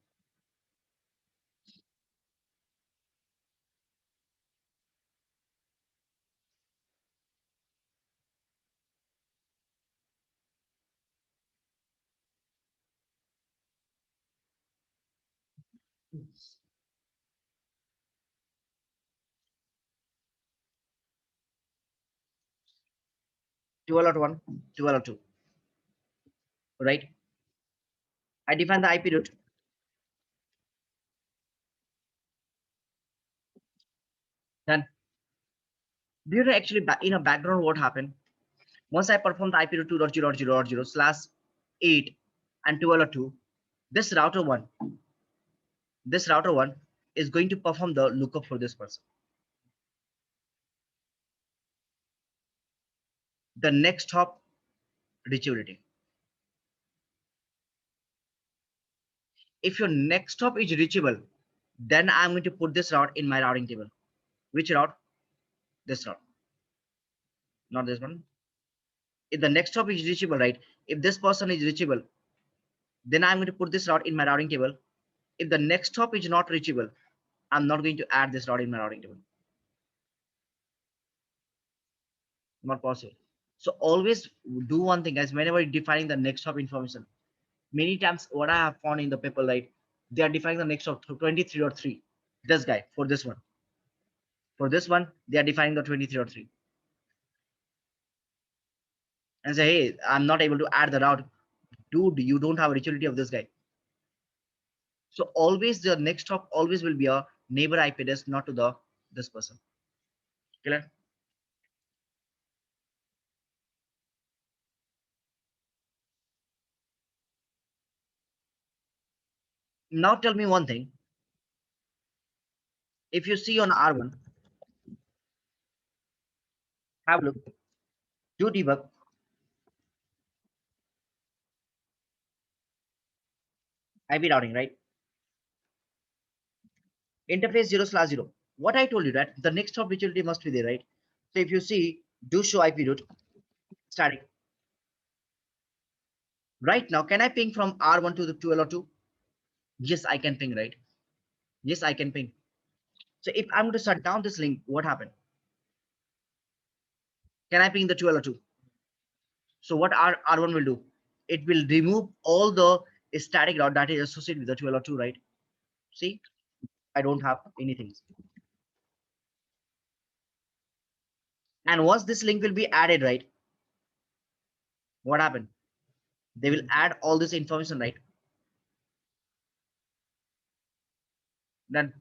two 2 right? I define the IP route. Then, do you know actually in a background what happened? Once I perform the IP route 2.0.0.0/8 and 2, this router one is going to perform the lookup for this person. The next hop, reachability. If your next hop is reachable, then I'm going to put this route in my routing table. Which route? This route, not this one. If the next hop is reachable, right? If this person is reachable, then I'm going to put this route in my routing table. If the next hop is not reachable, I'm not going to add this route in my routing table. Not possible. So always do one thing, guys. Whenever you're defining the next hop information, many times what I have found in the paper, like they are defining the next hop 23.3. This guy for this one. For this one, they are defining the 23.3. And say, hey, I'm not able to add the route. dude, you don't have originality of this guy. So always the next hop always will be a neighbor IP address, not to the this person. Clear? Now tell me one thing. If you see on R1, have a look, do debug, IP routing, right? Interface 0/0. What I told you that the next hop utility must be there, right? So if you see, do show IP route static. Right now, can I ping from R1 to the 12 or 2? Yes, I can ping, right? Yes, I can ping. So if I'm going to shut down this link, what happened? Can I ping the 12 or 2? So what R1 will do? It will remove all the static route that is associated with the 12 or 2, right? See, I don't have anything. And once this link will be added, right? What happened? They will add all this information, right? Then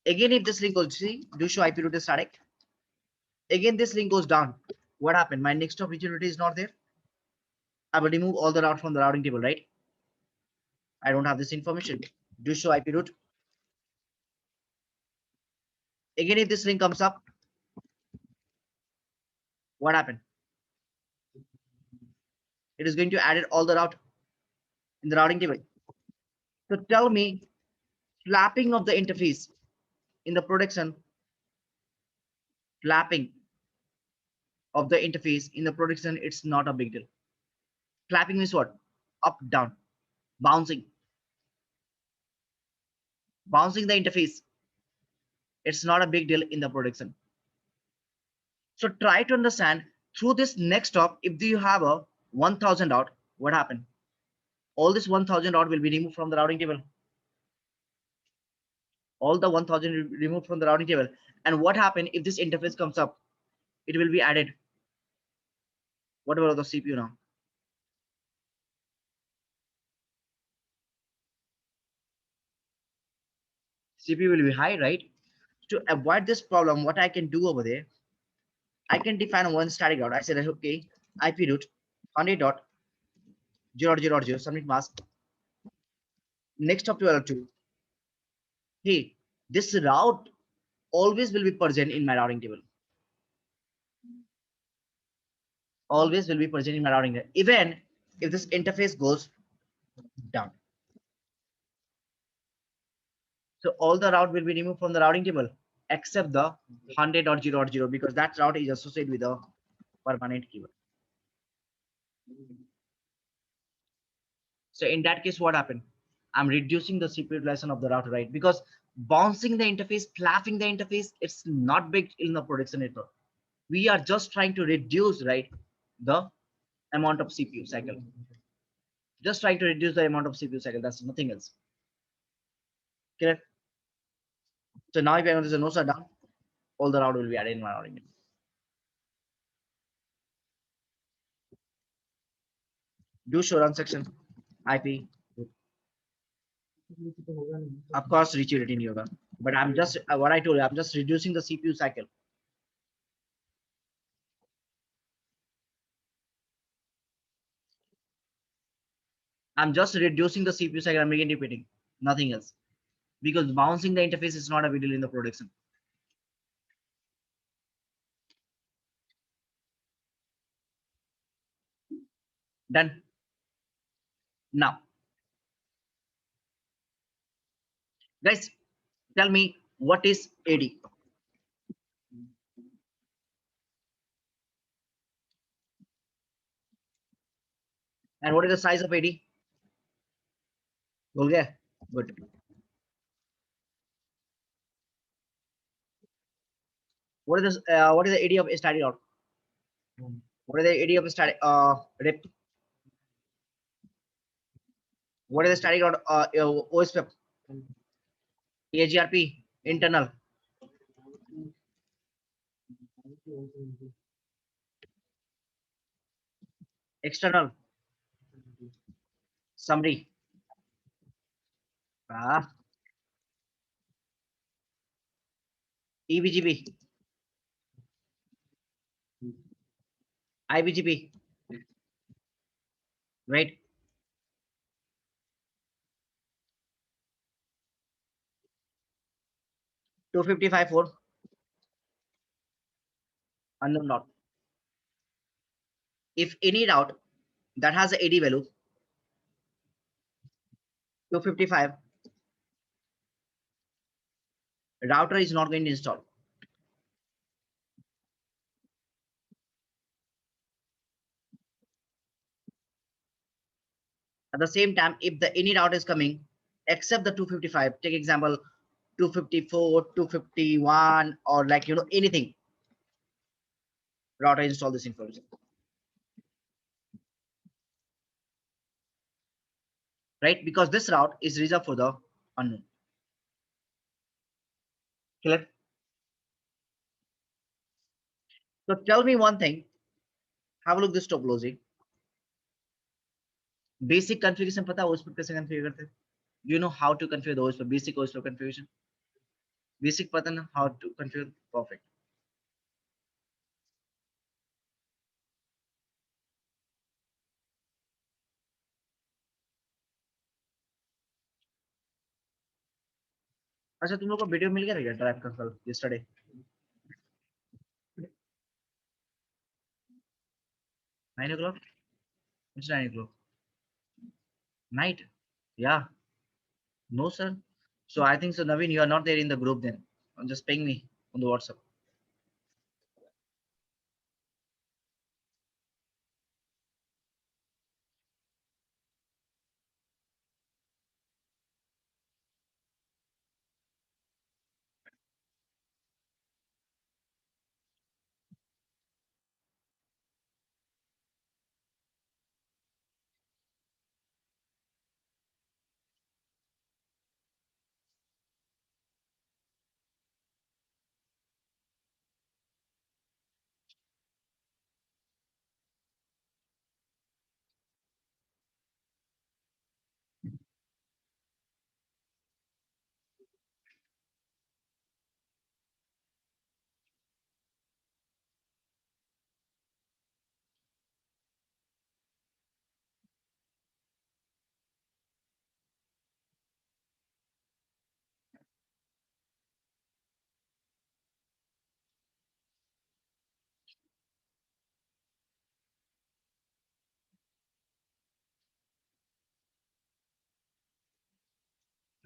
again, if this link goes, see, do show IP route is static. Again, this link goes down. What happened? My next opportunity is not there. I will remove all the route from the routing table, right? I don't have this information. Do show IP route. Again, if this link comes up, what happened? It is going to add it all the route in the routing table. So tell me, flapping of the interface in the production, flapping of the interface in the production, it's not a big deal. Flapping means what? Up, down, bouncing, bouncing the interface. It's not a big deal in the production. So try to understand through this next stop. If you have a 1000 out, what happened? All this 1000 out will be removed from the routing table. All the 1000 removed from the routing table. And what happened if this interface comes up? It will be added. What about the CPU now? CPU will be high, right? To avoid this problem, what I can do over there, I can define one static route. I said, okay, IP route 100.0.0.0 submit mask. Next up to L2. Hey, this route always will be present in my routing table. Always will be present in my routing table, even if this interface goes down. So all the route will be removed from the routing table except the 100.0.0 because that route is associated with a permanent keyword. So in that case, what happened? I'm reducing the CPU utilization of the router, right? Because bouncing the interface, flapping the interface, it's not big in the production network. We are just trying to reduce, right, the amount of CPU cycle. Just trying to reduce the amount of CPU cycle. That's nothing else. Correct? So now if there's a no shutdown, all the route will be added in my routing. Do show run section IP. Of course, reach it in yoga. But I'm just what I told you, I'm just reducing the CPU cycle. I'm just reducing the CPU cycle. I'm again repeating, nothing else. Because bouncing the interface is not a big deal in the production. Done. Now, guys, tell me what is AD? And what is the size of AD? Okay, good. What is the AD of a static out? What is the AD of a static rep? What is the static out OSPF? AGRP internal. External. Summary. Ah, EBGB, IBGB, right? 255 for unknown route. If any route that has a AD value 255, router is not going to install. At the same time, if the any route is coming, except the 255, take example 254, 251, or like anything, router install this information, right? Because this route is reserved for the unknown. Clear? So tell me one thing. Have a look this topology. Basic configuration पता है OS पर कैसे configure करते हैं? Do you know how to configure the OS पर basic OS पर configuration? Basic पता ना how to configure? Perfect. अच्छा तुम लोग को वीडियो मिल गया था क्या ड्राइव का कल yesterday? Nine o'clock? It's 9 o'clock. Night? Yeah. No, sir. So I think so, Naveen, you are not there in the group then. Just ping me on the WhatsApp.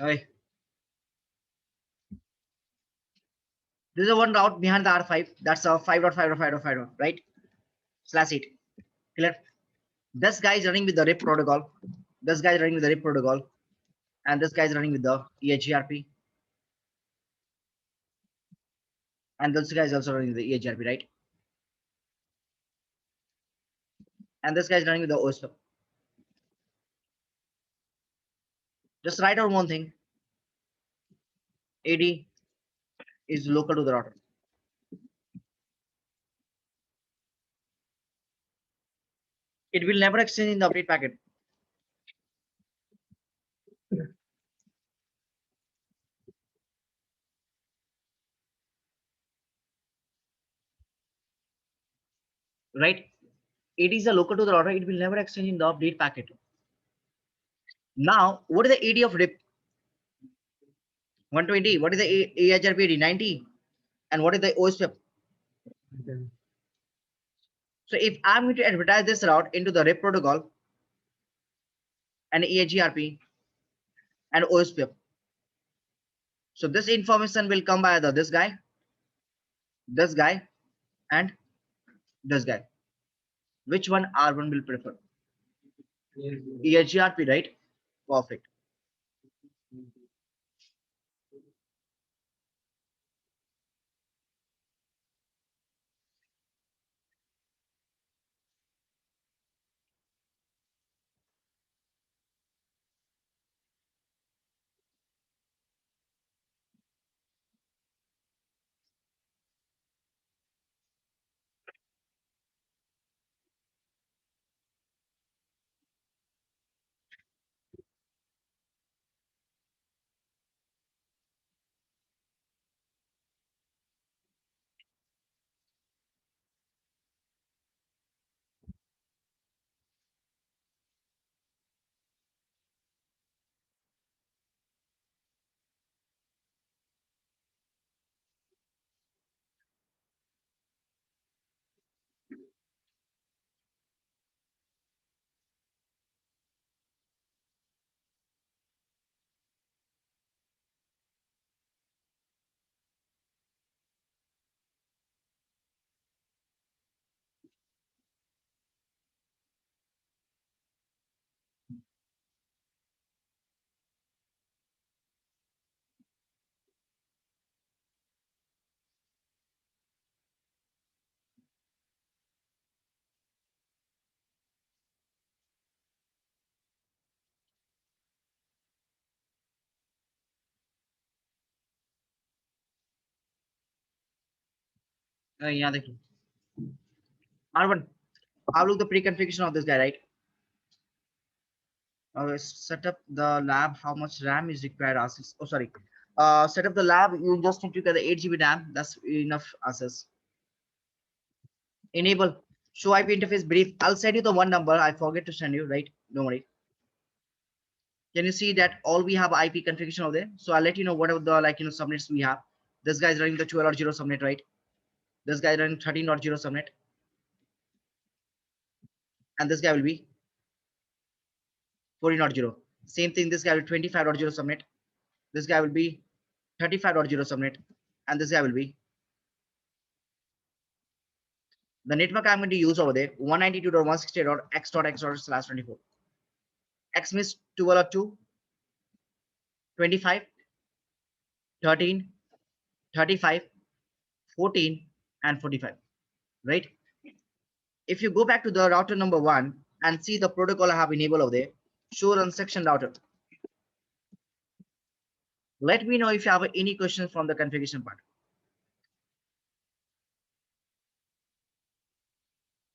Hey, this is a one route behind the R5. That's a 5.5.5.5, right? Slash it. Clear? This guy is running with the RIP protocol. This guy is running with the RIP protocol. And this guy is running with the EHGRP. And this guy is also running with the EHGRP, right? And this guy is running with the OSPF. Just write out one thing. AD is local to the router. It will never exchange in the update packet. Right? It is a local to the router. It will never exchange in the update packet. Now, what is the AD of RIP? 120. What is the AHRP AD? 90. And what is the OSPF? Okay. So if I'm going to advertise this route into the RIP protocol and EHGRP and OSPF, so this information will come by either this guy, and this guy. Which one R1 will prefer? EHGRP, right? Perfect. Yeah, R1. I'll look the pre-configuration of this guy, right? Set up the lab. How much RAM is required? Access. Oh, sorry. Set up the lab. You just need to get the 8 GB RAM. That's enough access. Enable show IP interface brief. I'll send you the one number. I forget to send you, right? Don't worry. Can you see that all we have IP configuration over there? So I'll let you know whatever the subnets we have. This guy is running the 12.0 subnet, right? This guy running 13.0 subnet, and this guy will be 14.0. Same thing. This guy will 25.0 subnet. This guy will be 35.0 subnet, and this guy will be the network I'm going to use over there 192.168.x.x/24. X means 12.2, 25, 13, 35, 14, and 45, right? If you go back to the router number 1 and see the protocol I have enabled over there, show run section router. Let me know if you have any questions from the configuration part.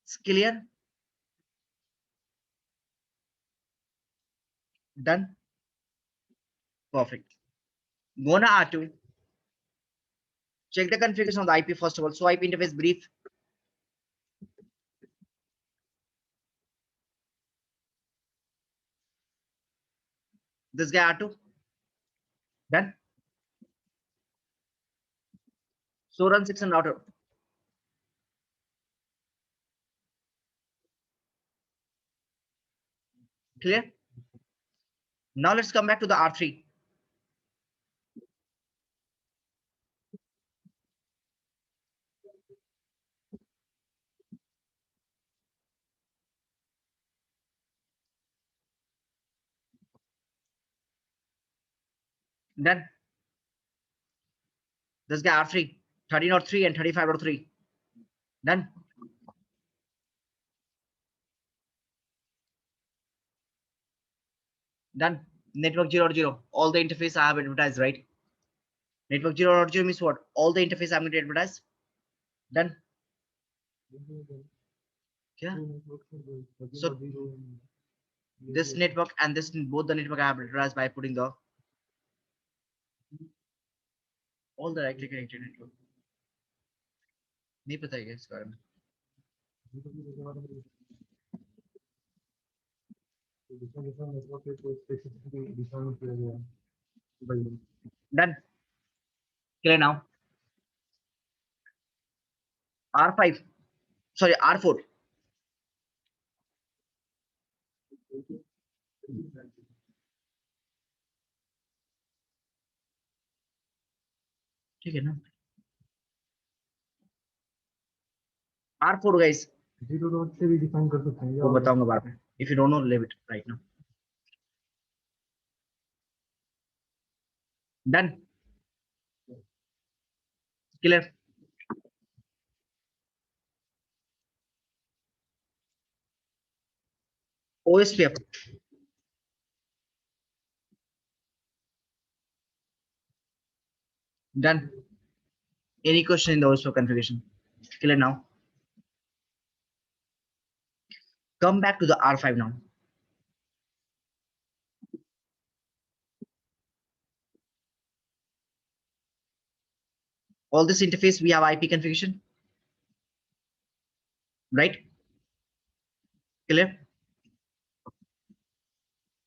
It's clear? Done? Perfect. Go to R2. Check the configuration of the IP first of all. So IP interface brief. This guy R2. Done? So run section router. Clear? Now let's come back to the R3. Done. This guy R3, 13.3 and 35.3. Done. Done. Network 0.0. All the interface I have advertised, right? Network 0.0 means what? All the interface I'm going to advertise. Done. Yeah. So this network and this both the network I have advertised by putting the all the directly connected network. नहीं पता है क्या इसके बारे में. Done. Clear now. R5. Sorry, R4. ठीक है ना? R4 guys. जीरो डॉट से भी डिफाइन कर सकते हैं वो बताऊंगा बाद में. If you don't know, leave it right now. Done. Clear. OSPF. Done. Any question in the OSPF configuration? Clear now. Come back to the R5 now. All this interface we have IP configuration, right? Clear.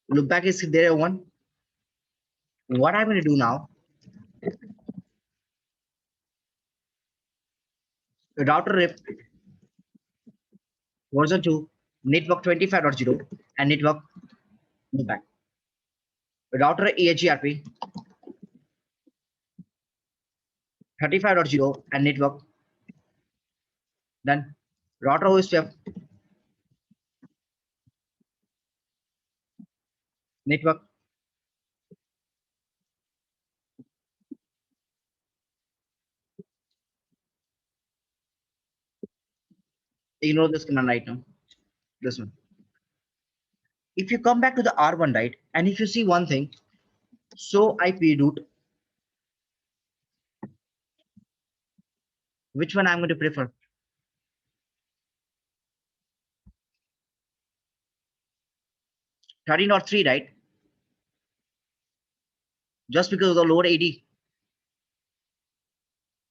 Look back is there one. What I'm going to do now, router rep version 2, network 25.0 and network, look back. Router AHGRP 35.0 and network, done. Router OSPF, network, ignore this command right now, this one. If you come back to the R1, right, and if you see one thing, so IP root Which one I'm going to prefer? Thirteen or 3, right? Just because of the lower AD,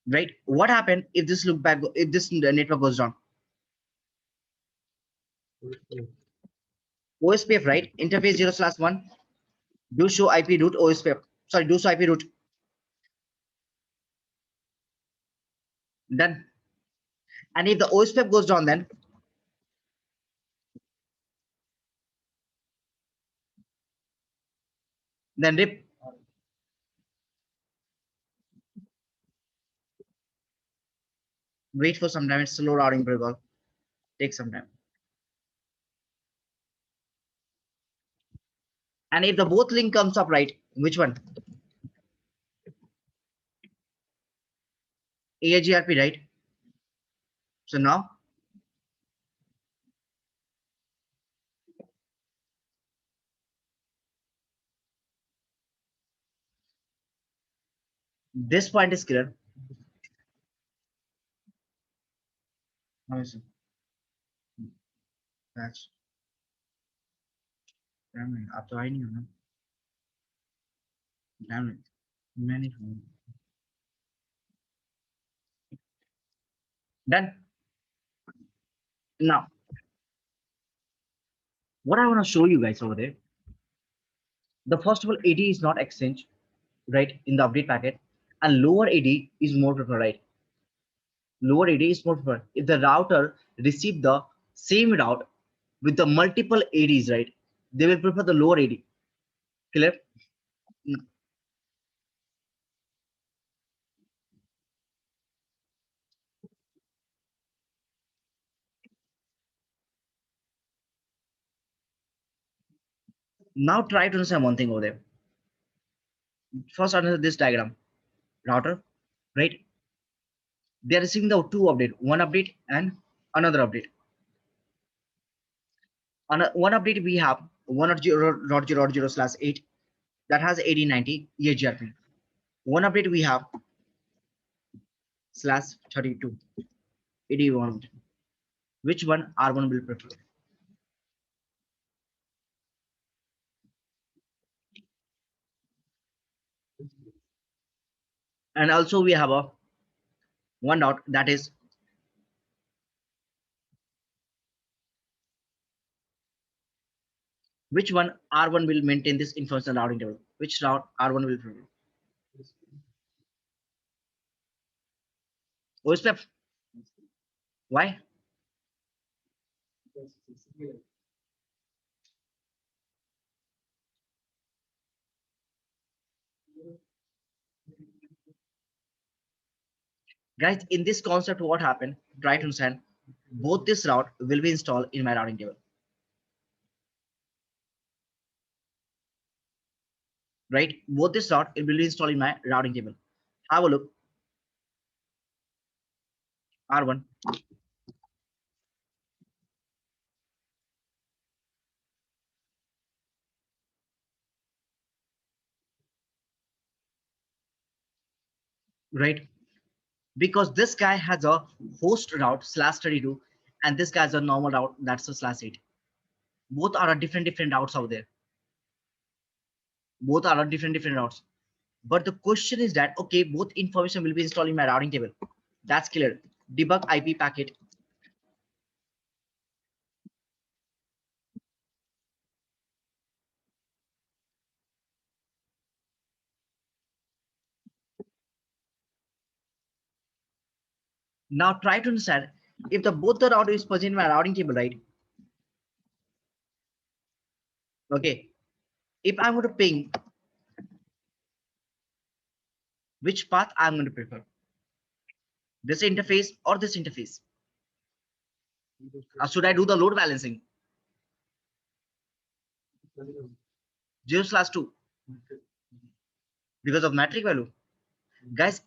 right? What happened if this look back, if this network goes down? OSPF, right? Interface 0/1. Do show IP route OSPF. Sorry, do show IP route. Done. And if the OSPF goes down, then rip. Wait for some time. It's slow routing protocol. Take some time. And if the both link comes up, right? Which one? AIGRP, right? So now this point is clear. Now is that's damn it. Up to I knew, no? Damn it. Many. Done. Now, what I want to show you guys over there. The first of all, AD is not exchange, right? In the update packet, and lower AD is more preferred, right? Lower AD is more preferred. If the router receive the same route with the multiple ADs, right? They will prefer the lower AD. Clear? Now try to understand one thing over there. First, understand this diagram. Router, right? They are receiving the two update, one update and another update. On one update, we have 1.0.0.0/8 that has 8090 EHRP. One update we have /32 81. Which one R1 will prefer? And also we have a one dot that is which one R1 will maintain this information routing table? Which route R1 will prefer? OSPF. Why? Guys, in this concept, what happened? Try to understand. Both this route will be installed in my routing table. Right? Both this route it will be installed in my routing table. Have a look. R1. Right? Because this guy has a host route /32 and this guy has a normal route that's a /8. Both are a different routes out there. Both are a different routes. But the question is that, okay, both information will be installed in my routing table. That's clear. Debug IP packet. Now try to understand if the both the route is present in my routing table, right? Okay. If I'm going to ping, which path I'm going to prefer? This interface or this interface? Or should I do the load balancing? 0/2 because of metric value. Guys,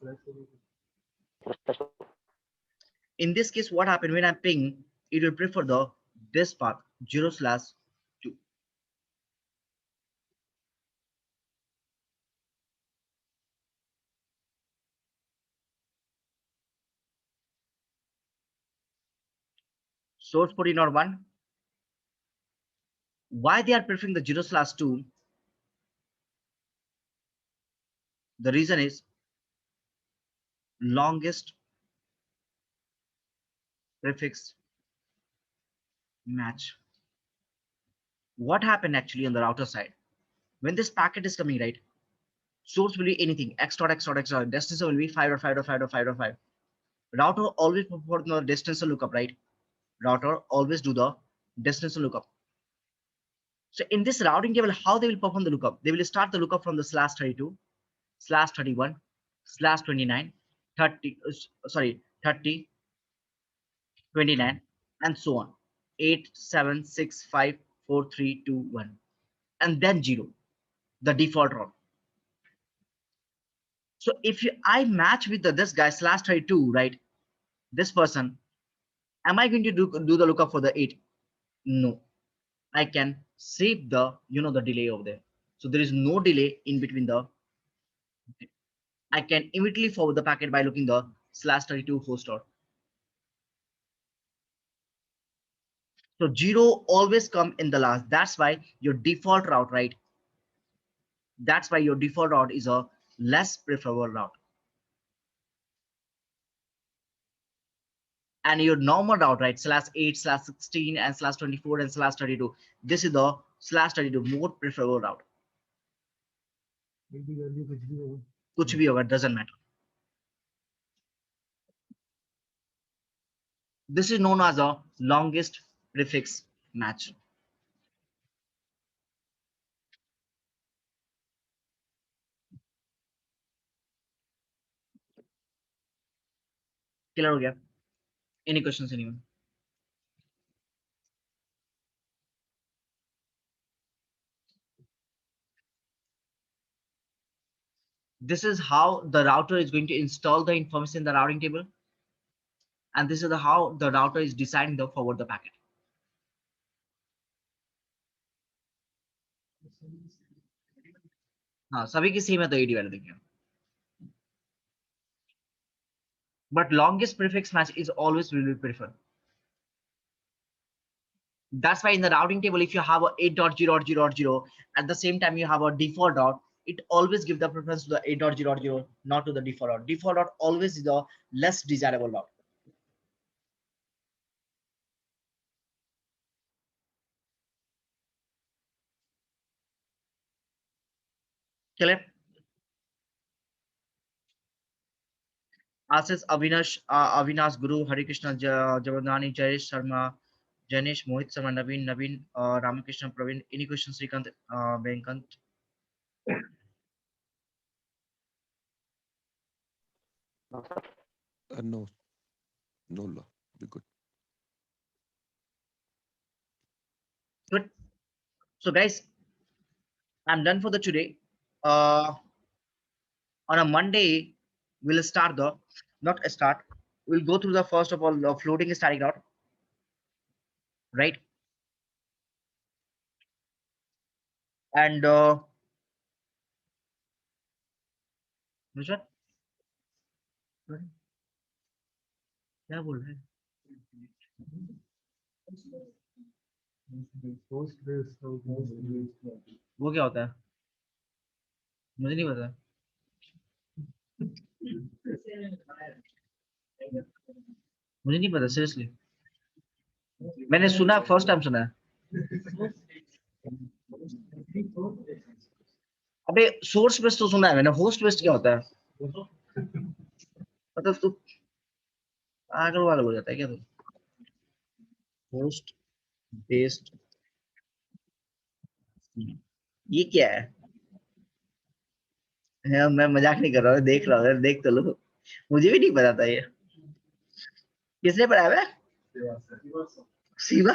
in this case, what happened when I ping, it will prefer the this path 0/2. source 14 or 1. Why they are preferring the 0/2? The reason is longest prefix match. What happened actually on the router side? When this packet is coming, right? Source will be anything, x dot x dot x dot. Destination will be 5.5.5.5.5. Router always perform the destination lookup, right? Router always do the destination lookup. So in this routing table, how they will perform the lookup? They will start the lookup from the /32, /31, /29, 30, 30, 29, and so on. 8, 7, 6, 5, 4, 3, 2, 1. And then 0, the default route. So if I match with this guy /32, right? This person, am I going to do the lookup for the 8? No. I can save the, the delay over there. So there is no delay in between the, I can immediately forward the packet by looking the /32 host route. So 0 always come in the last. That's why your default route, right? That's why your default route is a less preferable route. And your normal route, right? /8, /16, and /24, and /32. This is the /32 more preferable route. कुछ भी होगा, doesn't matter. This is known as a longest prefix match. Clear हो गया? Any questions, anyone? This is how the router is going to install the information in the routing table. And this is how the router is deciding to forward the packet. हाँ, सभी की same है तो AD वाले देखिए. But longest prefix match is always will be preferred. That's why in the routing table, if you have a 8.0.0.0, at the same time you have a default route, it always give the preference to the 8.0.0, not to the default route. Default route always is the less desirable route. Clear? Assis, Avinash, Guru, Hari Krishna, Javadani, Jayesh Sharma, Janesh, Mohit Sharma, Naveen, Ramakrishna, Praveen. Any questions, Srikant, Venkant? No. No law. Be good. Good. So guys, I'm done for the today. On a Monday, we'll start the, not a start, we'll go through the first of all the floating static route, right? And which one? क्या बोल रहे हैं? वो क्या होता है? मुझे नहीं पता. मुझे नहीं पता सीरियसली. मैंने सुना, फर्स्ट टाइम सुना है. अबे सोर्स बेस्ड तो सुना है मैंने, होस्ट बेस्ड क्या होता है? मतलब तू पागल वाला हो जाता है क्या तू? होस्ट बेस्ड ये क्या है? मैं मजाक नहीं कर रहा हूँ, देख रहा हूँ, देख तो लो. मुझे भी नहीं पता था ये. किसने पढ़ाया है? शिवा.